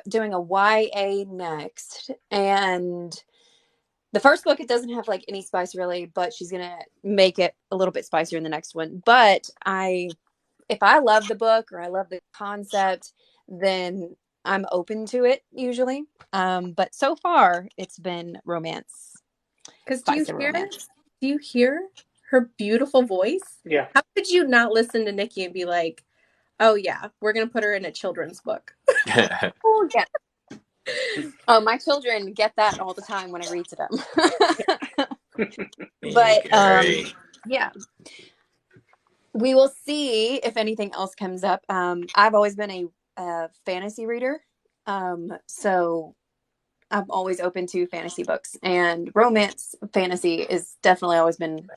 doing a YA next, and the first book, it doesn't have like any spice really, but she's going to make it a little bit spicier in the next one. But if I love the book or I love the concept, then I'm open to it usually. But so far it's been romance. Because do you hear her beautiful voice? Yeah. How could you not listen to Nikki and be like, oh yeah, we're going to put her in a children's book? Oh, yeah. Oh, my children get that all the time when I read to them. But yeah, we will see if anything else comes up. I've always been a fantasy reader, so I'm always open to fantasy books, and romance fantasy is definitely always been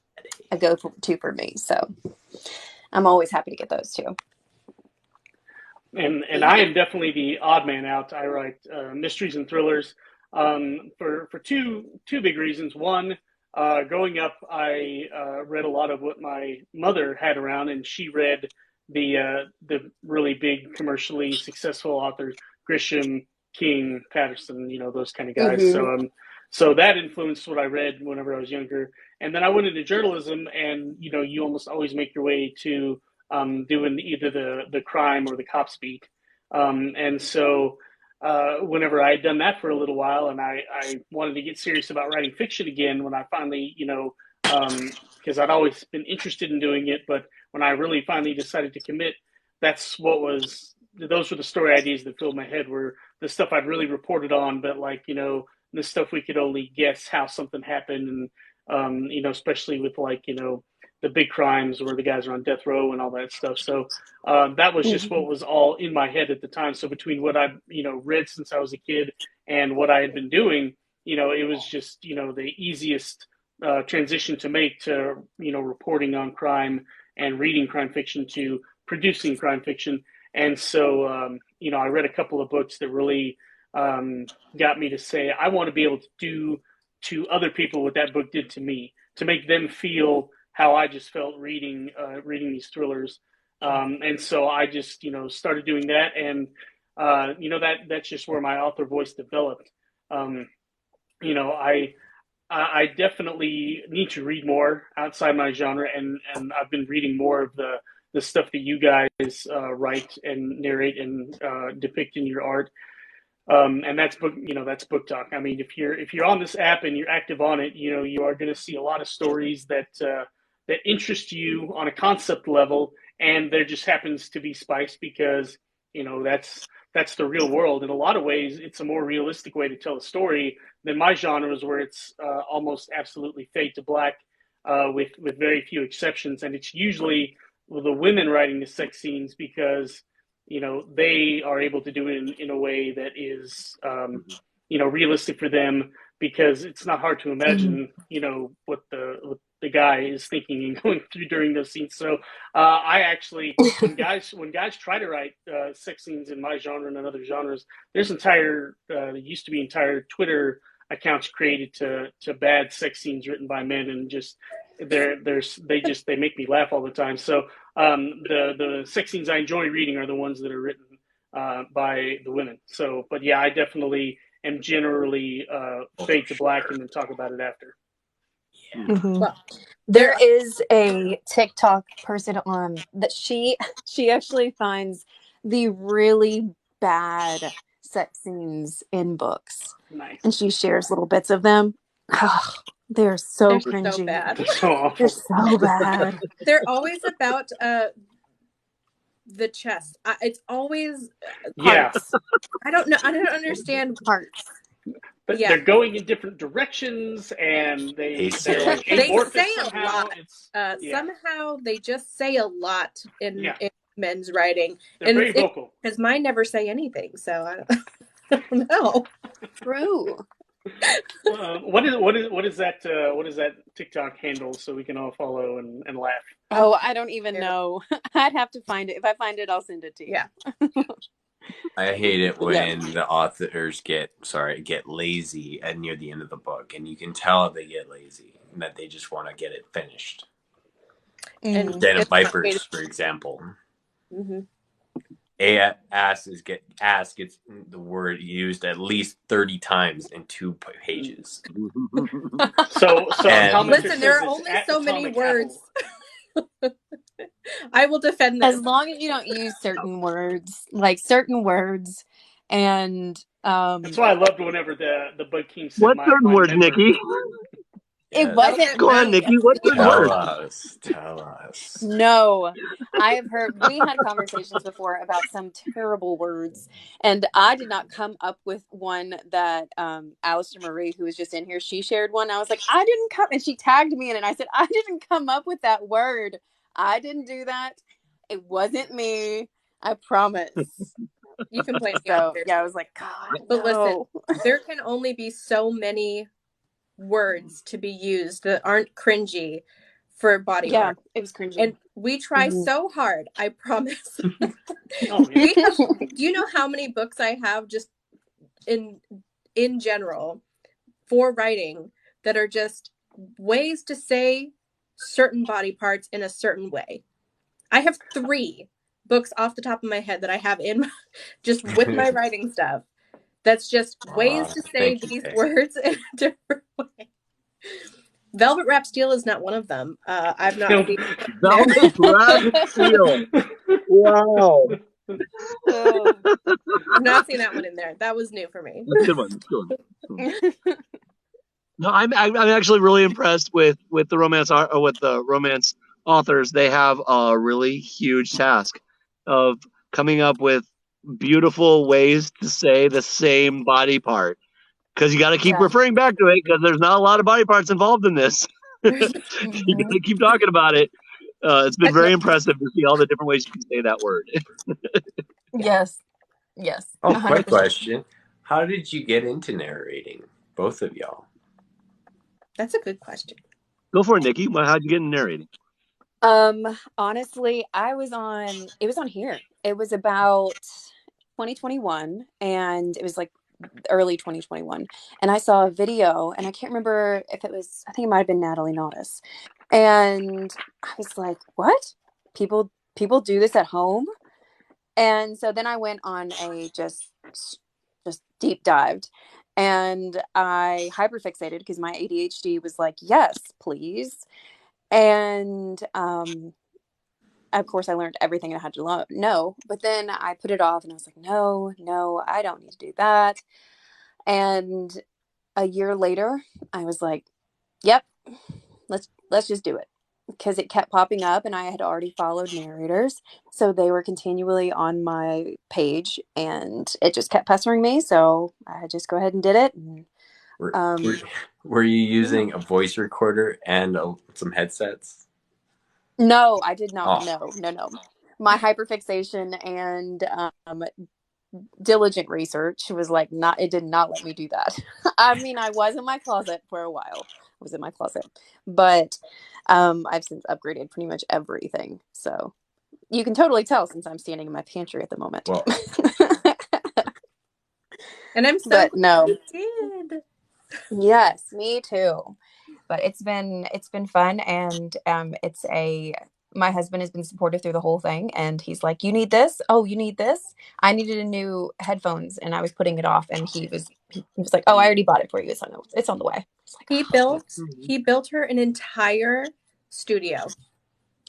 a go-to for me. So I'm always happy to get those too. And I am definitely the odd man out. I write mysteries and thrillers for two big reasons. One, growing up, I read a lot of what my mother had around, and she read the really big commercially successful authors, Grisham, King, Patterson, those kind of guys. Mm-hmm. So that influenced what I read whenever I was younger. And then I went into journalism, and you almost always make your way to doing either the crime or the cops beat. And so whenever I had done that for a little while, and I wanted to get serious about writing fiction again, when I finally, because I'd always been interested in doing it, but when I really finally decided to commit, those were the story ideas that filled my head, were the stuff I'd really reported on, but the stuff we could only guess how something happened, and especially with the big crimes where the guys are on death row and all that stuff. So that was just what was all in my head at the time. So between what I've read since I was a kid and what I had been doing, it was just the easiest transition to make to reporting on crime and reading crime fiction to producing crime fiction. And so I read a couple of books that really got me to say, I want to be able to do to other people what that book did to me, to make them feel how I just felt reading these thrillers. And so I just, started doing that. And, that's just where my author voice developed. I definitely need to read more outside my genre. And I've been reading more of the stuff that you guys write and narrate and depict in your art. And that's BookTalk. I mean, if you're on this app and you're active on it, you are going to see a lot of stories that that interest you on a concept level, and there just happens to be spice because that's the real world. In a lot of ways, it's a more realistic way to tell a story than my genres, where it's almost absolutely fade to black, with very few exceptions, and it's usually the women writing the sex scenes because they are able to do it in a way that is realistic for them, because it's not hard to imagine what the guy is thinking and going through during those scenes. So I actually, when guys try to write sex scenes in my genre and in other genres, there used to be entire Twitter accounts created to bad sex scenes written by men, and just they make me laugh all the time. So the sex scenes I enjoy reading are the ones that are written by the women. So, but yeah, I definitely am generally fade to black and then talk about it after. Yeah. Mm-hmm. Well, there is a TikTok person on that she actually finds the really bad sex scenes in books. Nice. And she shares little bits of them. Oh, they're so cringy. So bad. They're so awful. They're so bad. They're always about the chest. It's always parts. Yeah. I don't know. I don't understand parts. But they're going in different directions, and they're like amorphous they say somehow. A lot. Somehow they just say a lot in men's writing. They're very vocal. Because mine never say anything, so I don't know. True. What is that TikTok handle so we can all follow and laugh? Oh, I don't even know. I'd have to find it. If I find it, I'll send it to you. Yeah. I hate it when the authors get lazy near the end of the book, and you can tell they get lazy and that they just want to get it finished. And Den of Vipers, for example. Mm-hmm. Ass gets the word used at least 30 times in 2 pages. So listen, there are only so many words. I will defend this. As long as you don't use certain words, and that's why I loved whenever the Bug King said what certain words, Nikki? It wasn't. Go on, Nikki. What certain words? Tell us. No, I have heard. We had conversations before about some terrible words, and I did not come up with one that Alistair Marie, who was just in here, she shared one. I was like, I didn't come, and she tagged me in it. And I said, I didn't come up with that word. I didn't do that. It wasn't me. I promise. You can blame me. So yeah, I was like, God. But listen, there can only be so many words to be used that aren't cringy for body art. It was cringy, and we try so hard. I promise. Oh, yeah. Do you know how many books I have just in general for writing that are just ways to say certain body parts in a certain way? I have 3 books off the top of my head that I have in just with my writing stuff. That's just ways to say these words in a different way. Velvet Wrap Steel is not one of them. I've not seen Velvet Wrap Steel. Wow. I've not seen that one in there. That was new for me. That's a good one. That's a good one. No, I'm actually really impressed with the romance authors. They have a really huge task of coming up with beautiful ways to say the same body part, because you got to keep referring back to it, because there's not a lot of body parts involved in this. You got to keep talking about it. It's been very impressive to see all the different ways you can say that word. Yes. Oh, 100%. Quick question. How did you get into narrating, both of y'all? That's a good question. Go for it, Nikki. How'd you get into narrating? Honestly, it was on here. It was about 2021, and it was like early 2021. And I saw a video, and I can't remember if I think it might have been Natalie Naudis. And I was like, what? People do this at home? And so then I went on a just deep dived, and I hyperfixated because my ADHD was like, yes, please. And of course, I learned everything I had to know. But then I put it off, and I was like, no, I don't need to do that. And a year later, I was like, yep, let's just do it. because it kept popping up and I had already followed narrators. So they were continually on my page and it just kept pestering me. So I just go ahead and did it. And, were you using a voice recorder and some headsets? no, I did not. Oh. No. My hyperfixation and diligent research was like it did not let me do that. I mean, I was in my closet for a while. I was in my closet, but I've since upgraded pretty much everything. So you can totally tell since I'm standing in my pantry at the moment. Well, and I'm so but no. you did. Yes, me too. But it's been fun, and my husband has been supportive through the whole thing, and he's like, "You need this? Oh, you need this?" I needed a new headphones, and I was putting it off, and he was like, "Oh, I already bought it for you. It's on the way." Like, he built her an entire studio.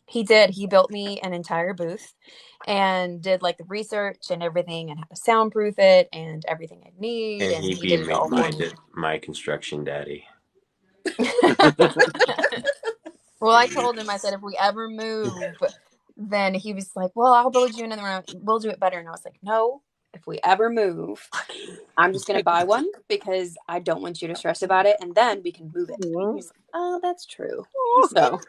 He did. He built me an entire booth and did like the research and everything and how to soundproof it and everything I need. And he did it all for me. my construction daddy. Well, I told him, I said, if we ever move, then he was like, well, I'll build you another one. We'll do it better. And I was like, no, if we ever move, I'm just going to buy one because I don't want you to stress about it. And then we can move it. And he's like, oh, that's true. So,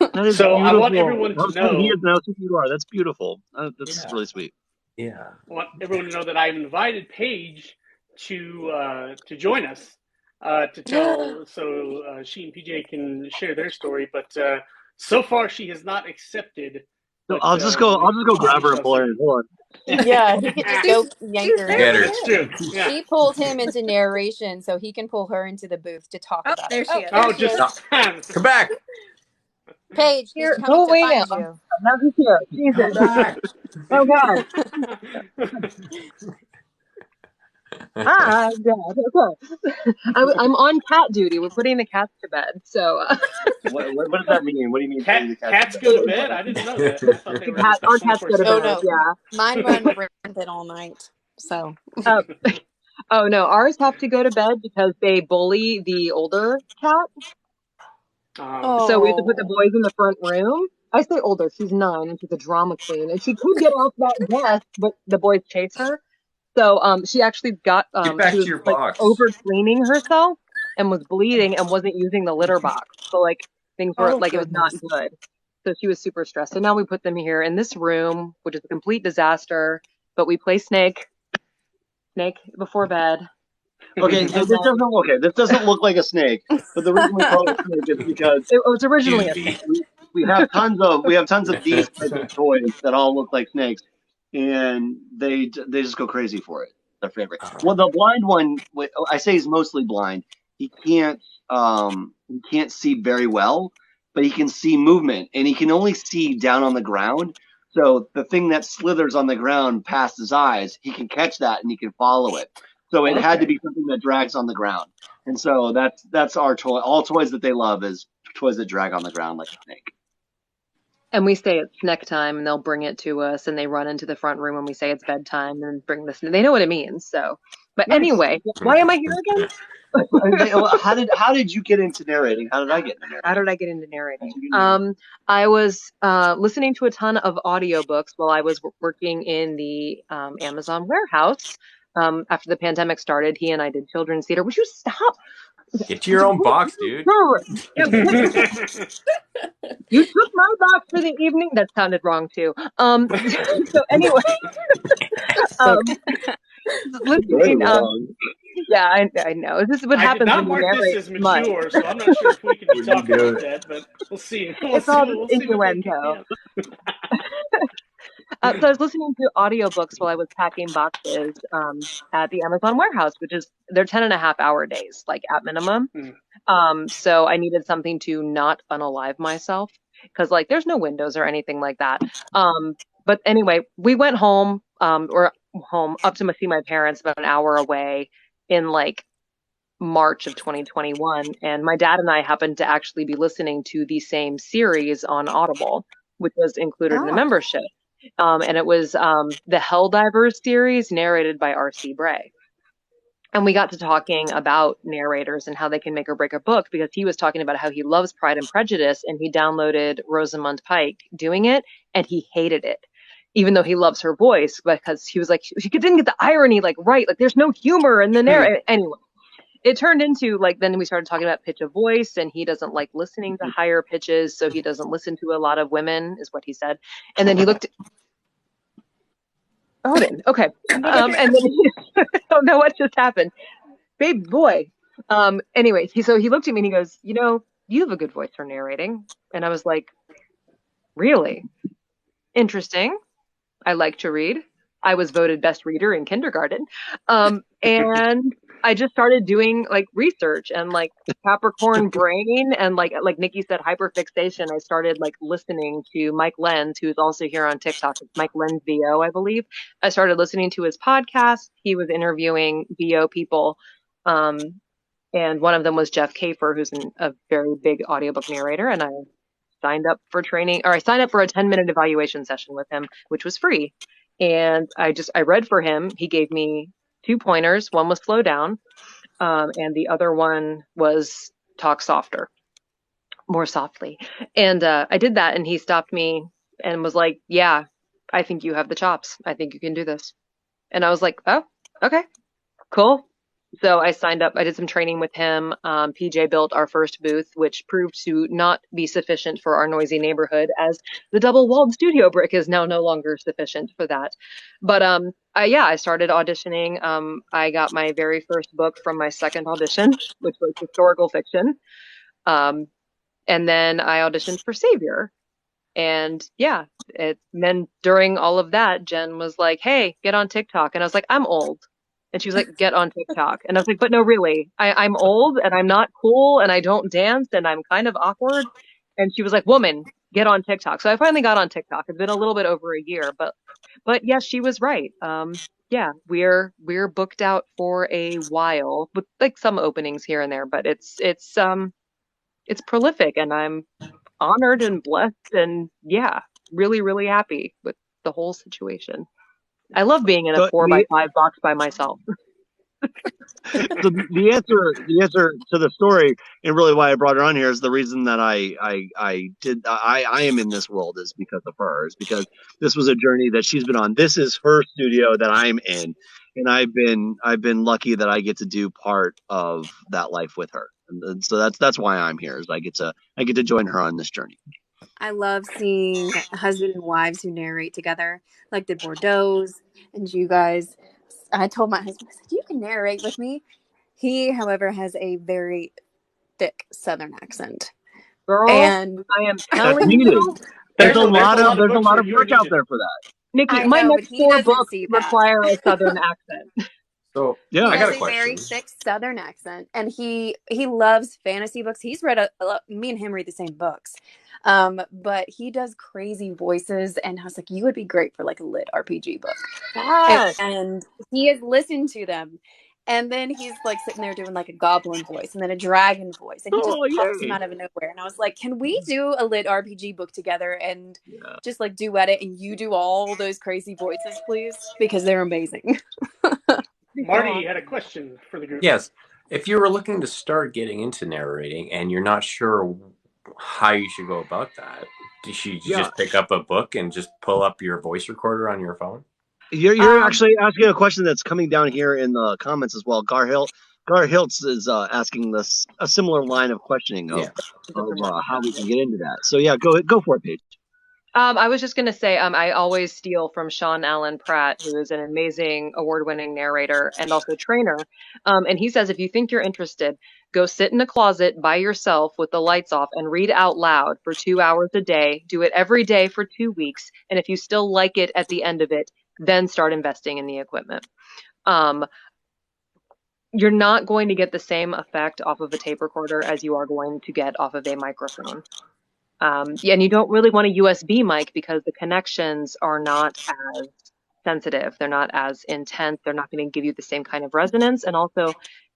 that is so beautiful. I want everyone to know. He is now who you are. That's beautiful. That's really sweet. Yeah. I want everyone to know that I've invited Paige to join us to tell, so she and PJ can share their story. But so far, she has not accepted. So But, I'll just go grab her and pull her in. Hold on. Yeah, he could just go yank her. Get her. That's true. Yeah. He pulled him into narration so he can pull her into the booth to talk about there it. she is. Oh, just come back. Paige, Here, he's go coming away to find now. you. Now he's here. Jesus. Oh God. God. Okay. I'm on cat duty. We're putting the cats to bed. So. What does that mean? What do you mean? Cats go to bed? I didn't know that. I thought they were just Our cats go to bed. no. Yeah. Mine run rampant all night. So. Oh no, ours have to go to bed because they bully the older cat. So we have to put the boys in the front room. I say older, she's 9 and she's a drama queen, and she could get off that desk, but the boys chase her. So she actually got she was like over cleaning herself and was bleeding and wasn't using the litter box. So like things were like it was not good. So she was super stressed. So now we put them here in this room, which is a complete disaster. But we play Snake before bed. Okay, so this doesn't look like a snake, but the reason we call it a snake is because it was originally a snake. We have tons of these types of toys that all look like snakes, and they just go crazy for it. Their favorite. Well, the blind one, I say he's mostly blind. He can't see very well, but he can see movement, and he can only see down on the ground. So the thing that slithers on the ground past his eyes, he can catch that and he can follow it. So it had to be something that drags on the ground. And so that's our toy. All toys that they love is toys that drag on the ground like a snake. And we say it's snack time, and they'll bring it to us, and they run into the front room when we say it's bedtime and bring this. They know what it means. So, but anyway, why am I here again? How did you get into narrating? How did I get into narrating? How did I get into narrating? I was listening to a ton of audiobooks while I was working in the Amazon warehouse. After the pandemic started, he and I did children's theater. Would you stop? Get to your own box, dude. You took my box for the evening. That sounded wrong too. So anyway, listening. Yeah, I know. This is what happens when you narrate. I did not mark this as mature, so I'm not sure if we can be talking about that, but we'll see. It's all innuendo. So I was listening to audiobooks while I was packing boxes at the Amazon warehouse, which is they're 10.5-hour days, like at minimum. So I needed something to not unalive myself because like there's no windows or anything like that. But anyway, we went home up to see my parents about an hour away in like March of 2021. And my dad and I happened to actually be listening to the same series on Audible, which was included in the membership. And it was the Helldivers series narrated by R.C. Bray. And we got to talking about narrators and how they can make or break a book, because he was talking about how he loves Pride and Prejudice, and he downloaded Rosamund Pike doing it, and he hated it, even though he loves her voice, because he was like, she didn't get the irony like right, like there's no humor in the narrative. Anyway, it turned into like, then we started talking about pitch of voice, and he doesn't like listening to higher pitches, so he doesn't listen to a lot of women, is what he said. And then he looked. Odin. Okay. And then I don't know what just happened. Babe boy. Anyway, he looked at me and he goes, you have a good voice for narrating. And I was like, really? Interesting. I like to read. I was voted best reader in kindergarten. And I just started doing like research and like Capricorn brain and like Nikki said, hyperfixation. I started like listening to Mike Lenz, who's also here on TikTok. It's Mike Lenz VO, I believe. I started listening to his podcast. He was interviewing VO people. And one of them was Jeff Kafer, who's a very big audiobook narrator. And I signed up for training, or I signed up for a 10-minute evaluation session with him, which was free. And I read for him. He gave me 2 pointers. One was slow down. And the other one was talk more softly. And I did that, and he stopped me and was like, yeah, I think you have the chops. I think you can do this. And I was like, oh, okay, cool. So I signed up. I did some training with him. PJ built our first booth, which proved to not be sufficient for our noisy neighborhood, as the double-walled studio brick is now no longer sufficient for that. But I started auditioning. I got my very first book from my second audition, which was historical fiction. And then I auditioned for Savior. And yeah, then during all of that, Jen was like, hey, get on TikTok. And I was like, I'm old. And she was like, get on TikTok. And I was like, but no, really, I'm old and I'm not cool and I don't dance and I'm kind of awkward. And she was like, woman, get on TikTok. So I finally got on TikTok. It's been a little bit over a year, but yes, she was right. Yeah, we're booked out for a while with like some openings here and there, but it's prolific, and I'm honored and blessed, and yeah, really, really happy with the whole situation. I love being in a 4x5 box by myself. So the answer to the story, and really why I brought her on here, is the reason that I am in this world is because of her. Is because this was a journey that she's been on. This is her studio that I'm in, and I've been lucky that I get to do part of that life with her. And so that's why I'm here. Is I get to join her on this journey. I love seeing husband and wives who narrate together, like the Bordeaux's and you guys. I told my husband, I said, you can narrate with me. He, however, has a very thick Southern accent. Girl, and I am telling you, there's a lot of work out there for that. Nikki, my next 4 books require a Southern accent. So yeah, I got a question. He has a question. very thick Southern accent, and he loves fantasy books. He's read me and him read the same books, but he does crazy voices. And I was like, you would be great for like a lit RPG book. Yes. And he has listened to them, and then he's like sitting there doing like a goblin voice and then a dragon voice, and he just pops them out of nowhere. And I was like, can we do a lit RPG book together and just like duet it, and you do all those crazy voices, please, because they're amazing. Marty had a question for the group. Yes. If you were looking to start getting into narrating and you're not sure how you should go about that, should you just pick up a book and just pull up your voice recorder on your phone? You're actually asking a question that's coming down here in the comments as well. Gar Hiltz is asking a similar line of questioning of how we can get into that. So yeah, go for it, Paige. I was just going to say, I always steal from Sean Allen Pratt, who is an amazing award-winning narrator and also trainer. And he says, if you think you're interested, go sit in a closet by yourself with the lights off and read out loud for 2 hours a day. Do it every day for 2 weeks. And if you still like it at the end of it, then start investing in the equipment. You're not going to get the same effect off of a tape recorder as you are going to get off of a microphone. And you don't really want a USB mic because the connections are not as sensitive. They're not as intense. They're not going to give you the same kind of resonance. And also,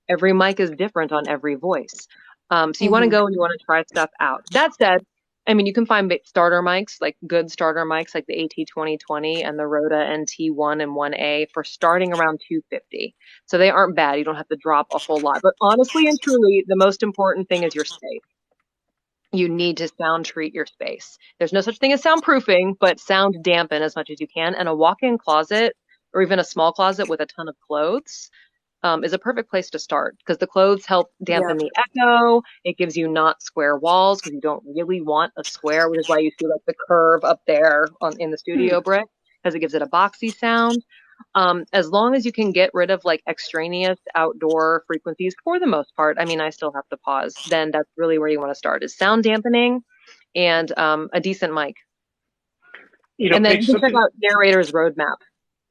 every mic is different on every voice. So you want to go and you want to try stuff out. That said, I mean, you can find starter mics, like good starter mics, like the AT2020 and the Rode NT1 and 1A for starting around $250. So they aren't bad. You don't have to drop a whole lot. But honestly and truly, the most important thing is your space. You need to sound treat your space. There's no such thing as soundproofing, but sound dampen as much as you can. And a walk-in closet or even a small closet with a ton of clothes is a perfect place to start because the clothes help dampen the echo. It gives you not square walls because you don't really want a square, which is why you see like the curve up there in the studio brick because it gives it a boxy sound. As long as you can get rid of like extraneous outdoor frequencies for the most part, I mean, I still have to pause, then that's really where you want to start is sound dampening and a decent mic. And then you can check out Narrator's Roadmap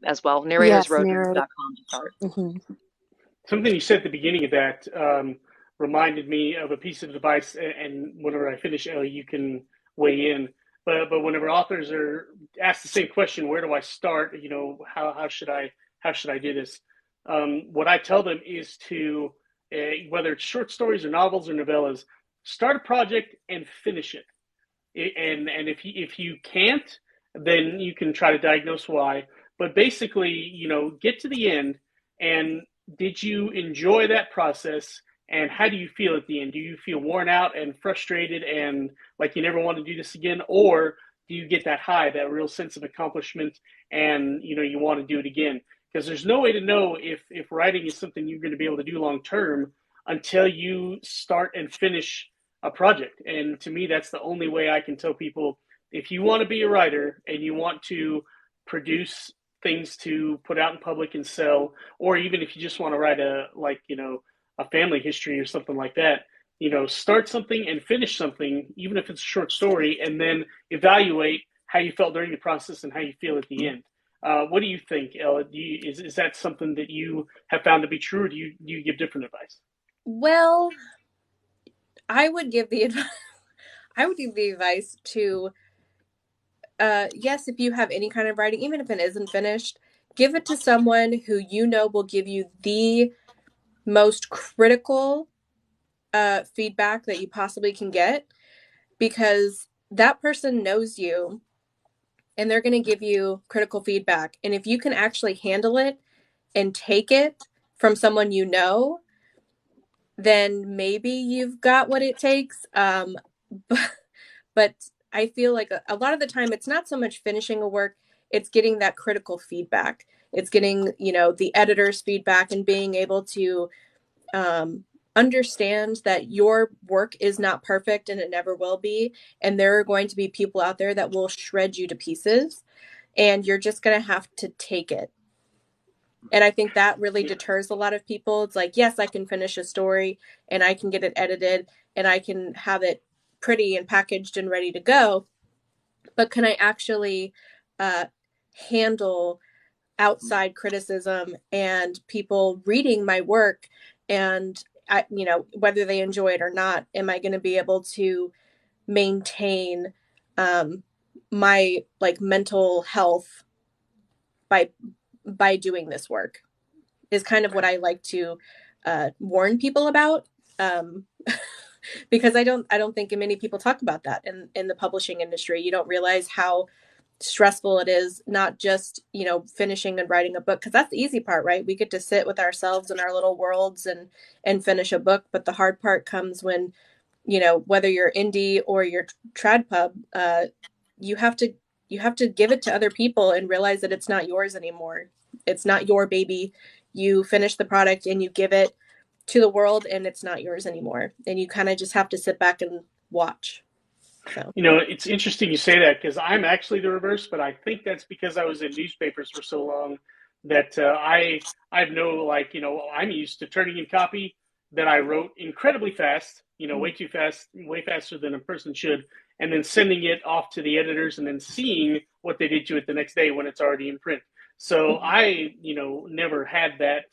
as well, narratorsroadmap.com to start. Mm-hmm. Something you said at the beginning of that reminded me of a piece of advice, and whenever I finish, Ellie, you can weigh in. But whenever authors are asked the same question, where do I start? You know, how should I do this? What I tell them is to whether it's short stories or novels or novellas, start a project and finish it. And if you can't, then you can try to diagnose why. But basically, you know, get to the end and did you enjoy that process? And how do you feel at the end? Do you feel worn out and frustrated and like you never want to do this again? Or do you get that high, that real sense of accomplishment and, you know, you want to do it again? Because there's no way to know if writing is something you're going to be able to do long term until you start and finish a project. And to me, that's the only way I can tell people, if you want to be a writer and you want to produce things to put out in public and sell, or even if you just want to write a family history or something like that, you know, start something and finish something, even if it's a short story, and then evaluate how you felt during the process and how you feel at the end. What do you think, Ella? Is that something that you have found to be true, or do you give different advice? Well, I would give the advice to yes, if you have any kind of writing, even if it isn't finished, give it to someone who you know will give you the most critical feedback that you possibly can get, because that person knows you and they're going to give you critical feedback. And if you can actually handle it and take it from someone you know, then maybe you've got what it takes. But I feel like a lot of the time it's not so much finishing a work, it's getting that critical feedback. It's getting, you know, the editor's feedback and being able to understand that your work is not perfect and it never will be. And there are going to be people out there that will shred you to pieces, and you're just going to have to take it. And I think that really deters a lot of people. It's like, yes, I can finish a story and I can get it edited and I can have it pretty and packaged and ready to go. But can I actually handle outside criticism and people reading my work, and you know, whether they enjoy it or not, am I going to be able to maintain my like mental health by doing this work, is kind of what I like to warn people about, because I don't think many people talk about that in the publishing industry. You don't realize how stressful it is, not just, you know, finishing and writing a book, because that's the easy part, right? We get to sit with ourselves in our little worlds and finish a book. But the hard part comes when, you know, whether you're indie or you're trad pub, you have to give it to other people and realize that it's not yours anymore. It's not your baby. You finish the product and you give it to the world, and it's not yours anymore. And you kind of just have to sit back and watch. So. You know, it's interesting you say that, because I'm actually the reverse, but I think that's because I was in newspapers for so long that I've no, like, you know, I'm used to turning in copy that I wrote incredibly fast, you know, way too fast, way faster than a person should, and then sending it off to the editors and then seeing what they did to it the next day when it's already in print. So I, you know, never had that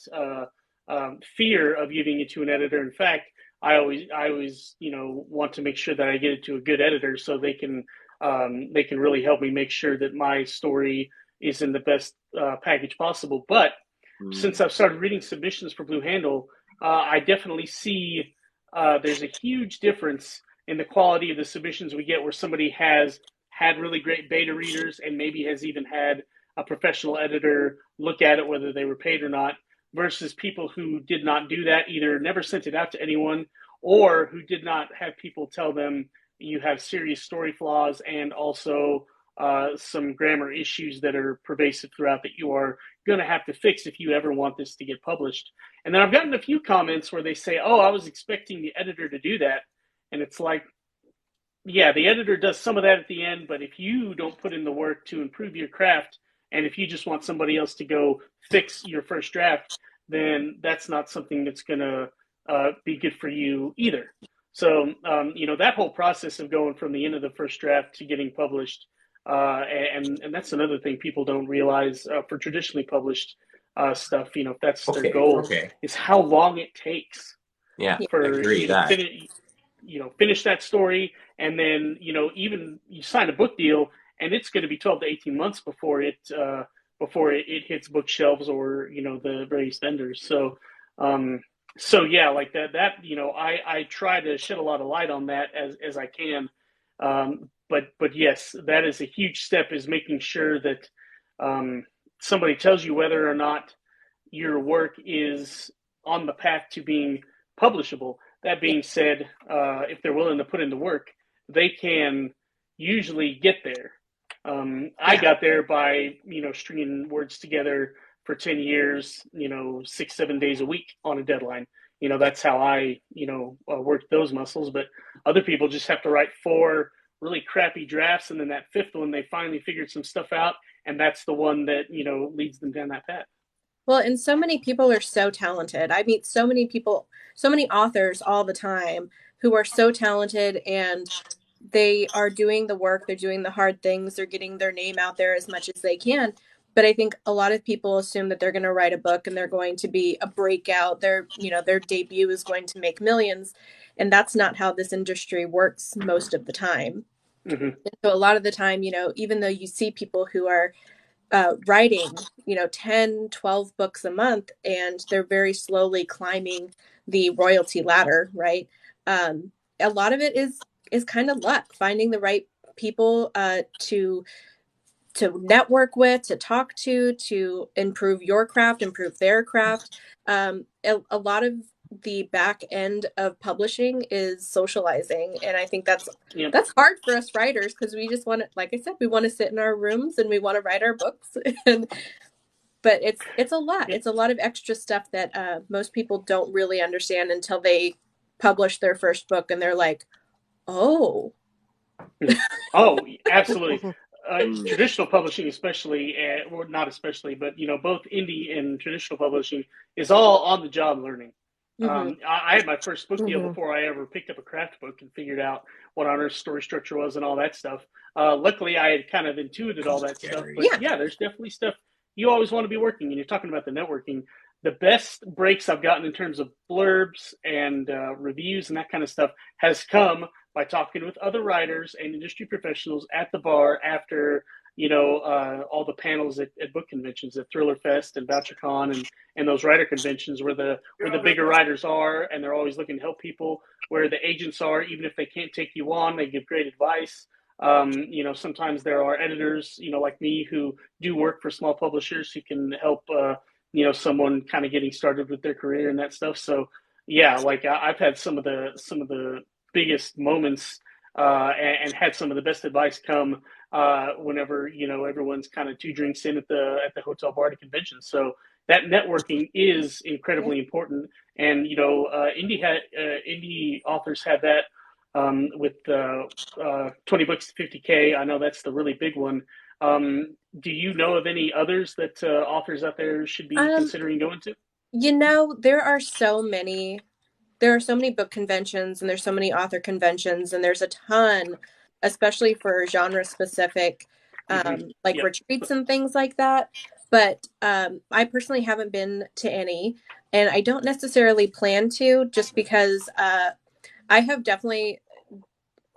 fear of giving it to an editor. In fact, I always, you know, want to make sure that I get it to a good editor so they can really help me make sure that my story is in the best package possible. But since I've started reading submissions for Blue Handle, I definitely see there's a huge difference in the quality of the submissions we get, where somebody has had really great beta readers and maybe has even had a professional editor look at it, whether they were paid or not, versus people who did not do that, either never sent it out to anyone or who did not have people tell them you have serious story flaws and also some grammar issues that are pervasive throughout that you are going to have to fix if you ever want this to get published. And then I've gotten a few comments where they say, oh, I was expecting the editor to do that. And it's like, yeah, the editor does some of that at the end, but if you don't put in the work to improve your craft, and if you just want somebody else to go fix your first draft, then that's not something that's going to be good for you either. So, that whole process of going from the end of the first draft to getting published, and that's another thing people don't realize for traditionally published stuff, if that's their goal, is how long it takes. Yeah, for agree you to that. finish that story, and then even you sign a book deal, and it's going to be 12 to 18 months before it hits bookshelves or the various vendors. So yeah, like that I try to shed a lot of light on that as I can. But yes, that is a huge step, is making sure that somebody tells you whether or not your work is on the path to being publishable. That being said, if they're willing to put in the work, they can usually get there. I got there by, stringing words together for 10 years, 6-7 days a week on a deadline. That's how I, worked those muscles. But other people just have to write 4 really crappy drafts, and then that 5th one, they finally figured some stuff out, and that's the one that, leads them down that path. Well, and so many people are so talented. I meet so many people, so many authors all the time who are so talented, and they are doing the work, they're doing the hard things, they're getting their name out there as much as they can. But I think a lot of people assume that they're going to write a book and they're going to be a breakout. Their debut is going to make millions. And that's not how this industry works most of the time. Mm-hmm. So a lot of the time, even though you see people who are writing, 10, 12 books a month, and they're very slowly climbing the royalty ladder, right? A lot of it is kind of luck, finding the right people to network with, to talk to improve your craft, improve their craft. A lot of the back end of publishing is socializing, and I think that's hard for us writers, because we just want to, like I said, we want to sit in our rooms and we want to write our books. But it's a lot. It's a lot of extra stuff that most people don't really understand until they publish their first book, and they're like, oh, absolutely. Traditional publishing, especially, or not especially, but both indie and traditional publishing is all on the job learning. Mm-hmm. I had my first book deal before I ever picked up a craft book and figured out what on earth story structure was and all that stuff. Luckily, I had kind of intuited all that stuff. But yeah, there's definitely stuff you always want to be working. And you're talking about the networking. The best breaks I've gotten in terms of blurbs and reviews and that kind of stuff has come by talking with other writers and industry professionals at the bar after, all the panels at book conventions, at Thriller Fest and VoucherCon and those writer conventions where the bigger writers are, and they're always looking to help people, where the agents are, even if they can't take you on, they give great advice. Sometimes there are editors, like me, who do work for small publishers who can help, someone kind of getting started with their career and that stuff. So yeah, like I've had some of the biggest moments and had some of the best advice come whenever everyone's kind of 2 drinks in at the hotel bar to convention. So that networking is incredibly important, and indie authors have that with 20 books to 50K. I know that's the really big one. Do you know of any others that authors out there should be considering going to? There are so many. There are so many book conventions, and there's so many author conventions, and there's a ton, especially for genre specific, retreats and things like that. But I personally haven't been to any, and I don't necessarily plan to, just because I have definitely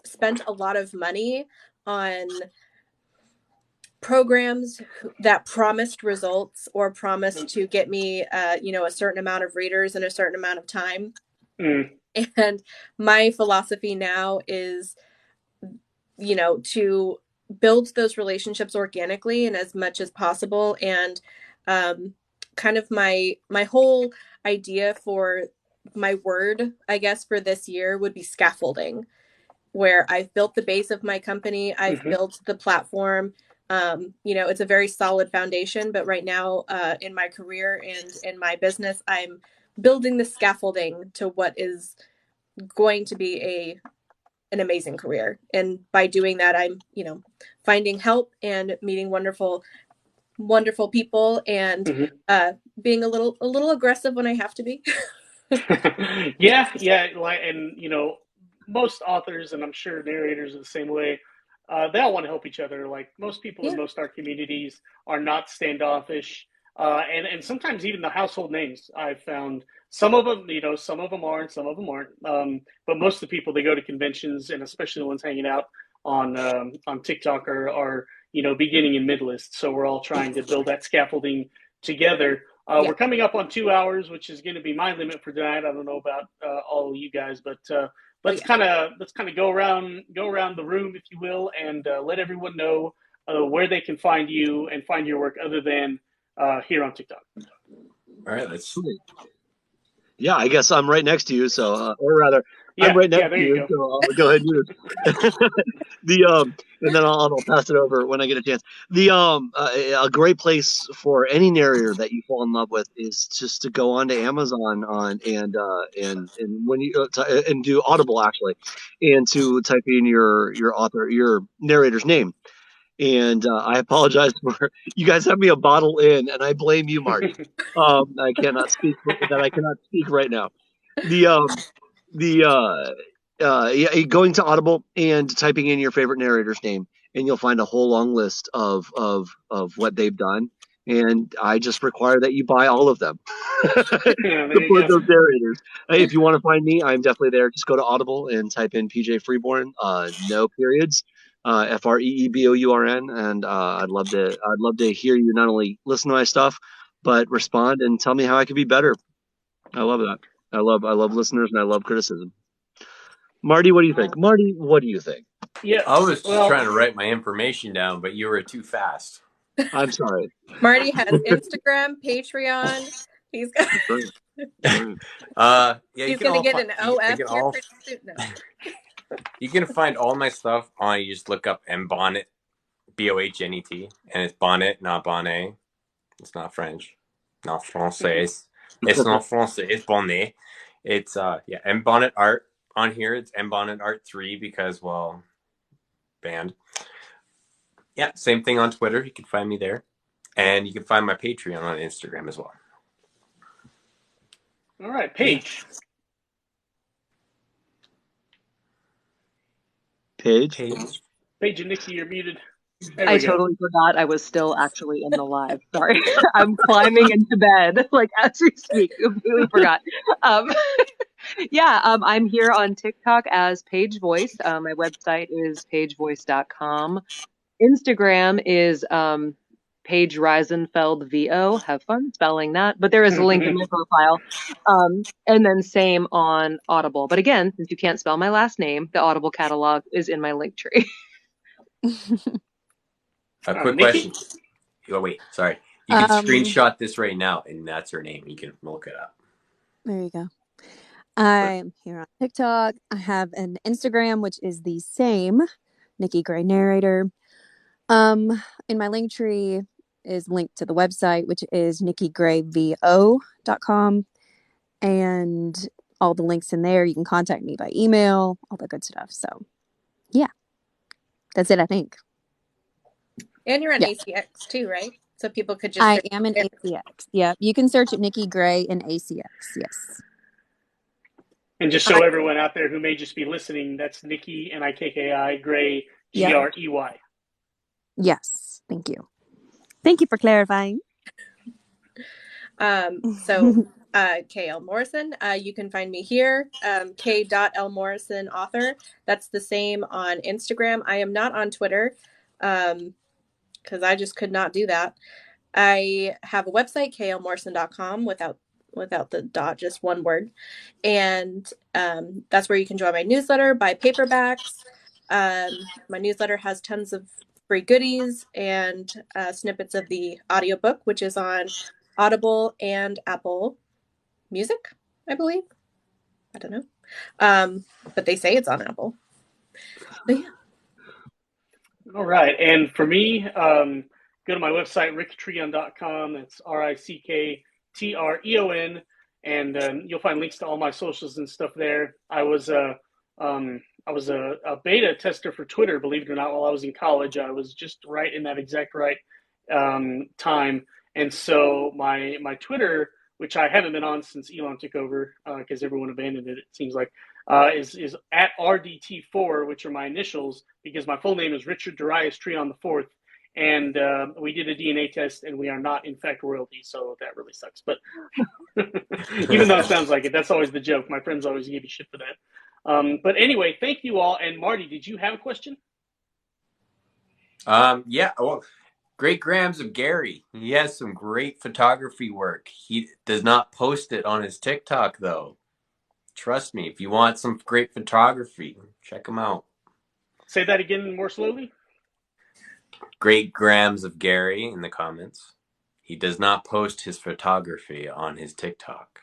spent a lot of money on programs that promised results or promised to get me, a certain amount of readers in a certain amount of time. And my philosophy now is, to build those relationships organically and as much as possible. And kind of my whole idea for my word, I guess, for this year would be scaffolding, where I've built the base of my company. I've built the platform. It's a very solid foundation, but right now in my career and in my business, I'm building the scaffolding to what is going to be an amazing career. And by doing that, I'm, finding help and meeting wonderful people, and being a little aggressive when I have to be. Yeah, and most authors, and I'm sure narrators are the same way. They all want to help each other. Like most people in most art communities are not standoffish, and sometimes even the household names I've found. Some of them, some of them are, and some of them aren't. But most of the people, they go to conventions, and especially the ones hanging out on TikTok are beginning and mid lists. So we're all trying to build that scaffolding together. We're coming up on 2 hours, which is going to be my limit for tonight. I don't know about all of you guys, but let's kind of go around the room, if you will, and let everyone know where they can find you and find your work other than here on TikTok. All right, let's. Yeah, I guess I'm right next to you, so or rather, I'm right next to you, so I'll go ahead and do this. And then I'll pass it over when I get a chance. A great place for any narrator that you fall in love with is just to go onto Amazon and when you and do Audible actually, and to type in your narrator's name. And I apologize for you guys have me a bottle in, and I blame you, Marty. I cannot speak right now. Going to Audible and typing in your favorite narrator's name, and you'll find a whole long list of what they've done. And I just require that you buy all of them. Support those narrators. If you want to find me, I'm definitely there. Just go to Audible and type in PJ Freebourn, no periods. Freebourn, and I'd love to hear you not only listen to my stuff, but respond and tell me how I could be better. I love that. I love listeners, and I love criticism. Marty, what do you think? Yeah, I was just trying to write my information down, but you were too fast. I'm sorry. Marty has Instagram, Patreon. He's got. He's gonna get an OF here pretty soon. No. You can find all my stuff on. You just look up Bohnet, Bohnet, and it's Bonnet, not Bonnet. It's not French, not Francais. It's not Francais. It's Bonnet. It's Bonnet Art on here. It's Bonnet Art 3 because banned. Yeah, same thing on Twitter. You can find me there, and you can find my Patreon on Instagram as well. All right, Paige. Paige and Nikki, you're muted. I totally forgot I was still actually in the live. Sorry. I'm climbing into bed as we speak. Completely forgot. I'm here on TikTok as Paige Voice. My website is paigevoice.com. Instagram is Paige Reisenfeld VO. Have fun spelling that. But there is a link in my profile. And then same on Audible. But again, since you can't spell my last name, the Audible catalog is in my link tree. A quick question. Oh, wait, sorry. You can screenshot this right now, and that's her name. You can look it up. There you go. I'm here on TikTok. I have an Instagram, which is the same, Nikki Gray Narrator. In my link tree is linked to the website, which is nikkigrayvo.com. And all the links in there. You can contact me by email, all that good stuff. So, yeah. That's it, I think. And you're on ACX too, right? So people could just. I am in ACX. Yeah, you can search at Nikki Gray in ACX. Yes. And just so everyone out there who may just be listening, that's Nikki Nikki Gray Grey. Yes. Thank you. Thank you for clarifying. K.L. Morrison. You can find me here. K.L. Morrison author. That's the same on Instagram. I am not on Twitter. Because I just could not do that. I have a website, klmorrison.com, without the dot, just one word. And that's where you can join my newsletter, buy paperbacks. My newsletter has tons of free goodies and snippets of the audiobook, which is on Audible and Apple Music, I believe. I don't know. But they say it's on Apple. But yeah. All right. And for me, go to my website, ricktreon.com. That's RICKTREON. And you'll find links to all my socials and stuff there. I was a beta tester for Twitter, believe it or not, while I was in college. I was just right in that exact right time. And so my Twitter, which I haven't been on since Elon took over because everyone abandoned it, it seems like, is at RDT4, which are my initials, because my full name is Richard Darius Treon IV. And we did a DNA test, and we are not, in fact, royalty, so that really sucks. But even though it sounds like it, that's always the joke. My friends always give me shit for that. But anyway, thank you all. And Marty, did you have a question? Yeah. Well, Great Grams of Gary. He has some great photography work. He does not post it on his TikTok, though. Trust me, if you want some great photography, check him out. Say that again more slowly. Great Grams of Gary in the comments. He does not post his photography on his TikTok.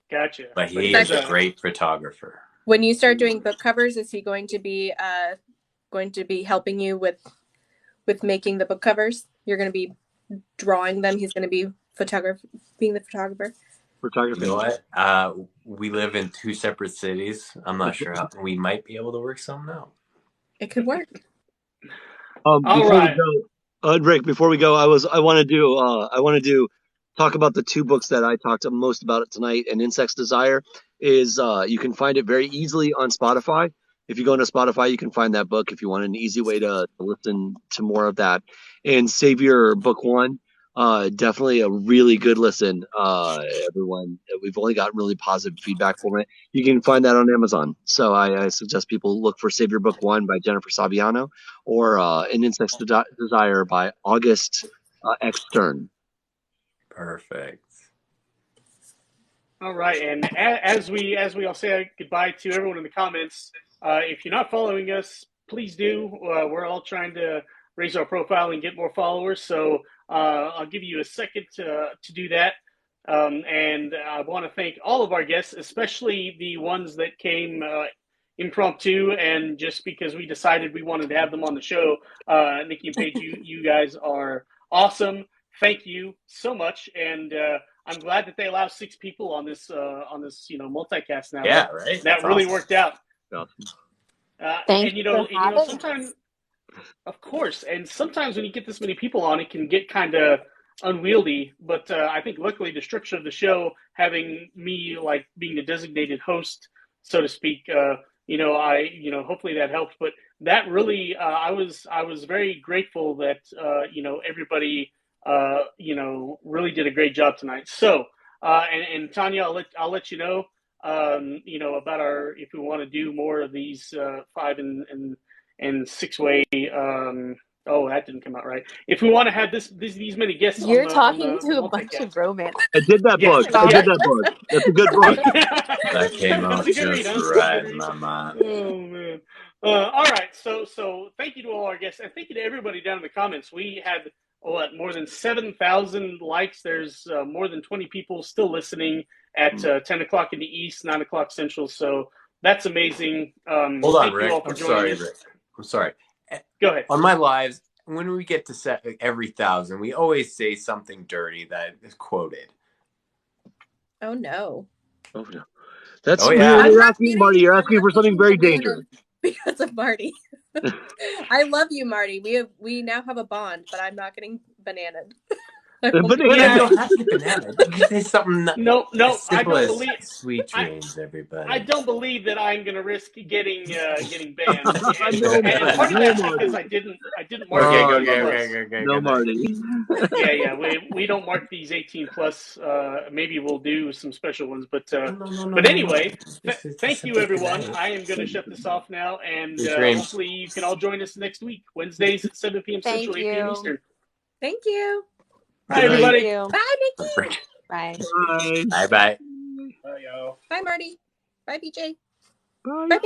Gotcha. But he is a great photographer. When you start doing book covers, is he going to be helping you with making the book covers? You're going to be drawing them. He's going to be being the photographer. You know what? We live in two separate cities. I'm not sure how we might be able to work something out. It could work. Rick, before we go, I want to talk about the two books that I talked most about it tonight. And Insect's Desire is you can find it very easily on Spotify. If you go into Spotify, you can find that book if you want an easy way to listen to more of that. And Savior Book 1, definitely a really good listen. Everyone, we've only got really positive feedback from it. You can find that on Amazon. So I suggest people look for Savior Book 1 by Jennifer Saviano or An Insect's Desire by August X. Stern. Perfect. All right, and as we all say goodbye to everyone in the comments, if you're not following us, please do. We're all trying to raise our profile and get more followers, so I'll give you a second to do that. And I want to thank all of our guests, especially the ones that came impromptu and just because we decided we wanted to have them on the show. Nikki and Paige, you guys are awesome. Thank you so much, and I'm glad that they allow 6 people on this multicast now. Yeah, right. That really worked out. Thank you sometimes, of course, and sometimes when you get this many people on, it can get kind of unwieldy. But I think luckily the structure of the show, having me like being the designated host, so to speak, hopefully that helped. But that really, I was very grateful that everybody really did a great job tonight. So, and Tanya, I'll let you know, about if we want to do more of these 5 and 6 way. That didn't come out right. If we want to have these many guests, you're talking to a bunch of romance. I did that book. That's a good book. That came out just right in my mind. Oh man. All right. So thank you to all our guests, and thank you to everybody down in the comments. We had more than 7,000 likes. There's more than 20 people still listening at 10 o'clock in the East, 9 o'clock Central. So that's amazing. Hold on, Rick. I'm sorry, Rick. I'm sorry. Go ahead. On my lives, when we get to set every 1,000, we always say something dirty that is quoted. Oh no. Oh no. That's you're asking, Marty. You're asking for something very dangerous. Because of Marty. I love you, Marty. We now have a bond, but I'm not getting bananaed. Don't have to be bananaed. You can say something. No. I don't believe. Sweet dreams, everybody. I don't believe that I'm going to risk getting banned. And part of that's because I didn't mark. Okay. No, Marty. Yeah. We don't mark these 18 plus. Maybe we'll do some special ones, but anyway, thank you, everyone. I am going to shut this off now, and hopefully you can all join us next week, Wednesdays at 7 p.m. Central, 8 p.m. Eastern. Thank you. Bye, everybody. Bye, Nikki. Bye. Bye. Bye bye. Bye, y'all. Bye, Marty. Bye, BJ. Bye. Bye,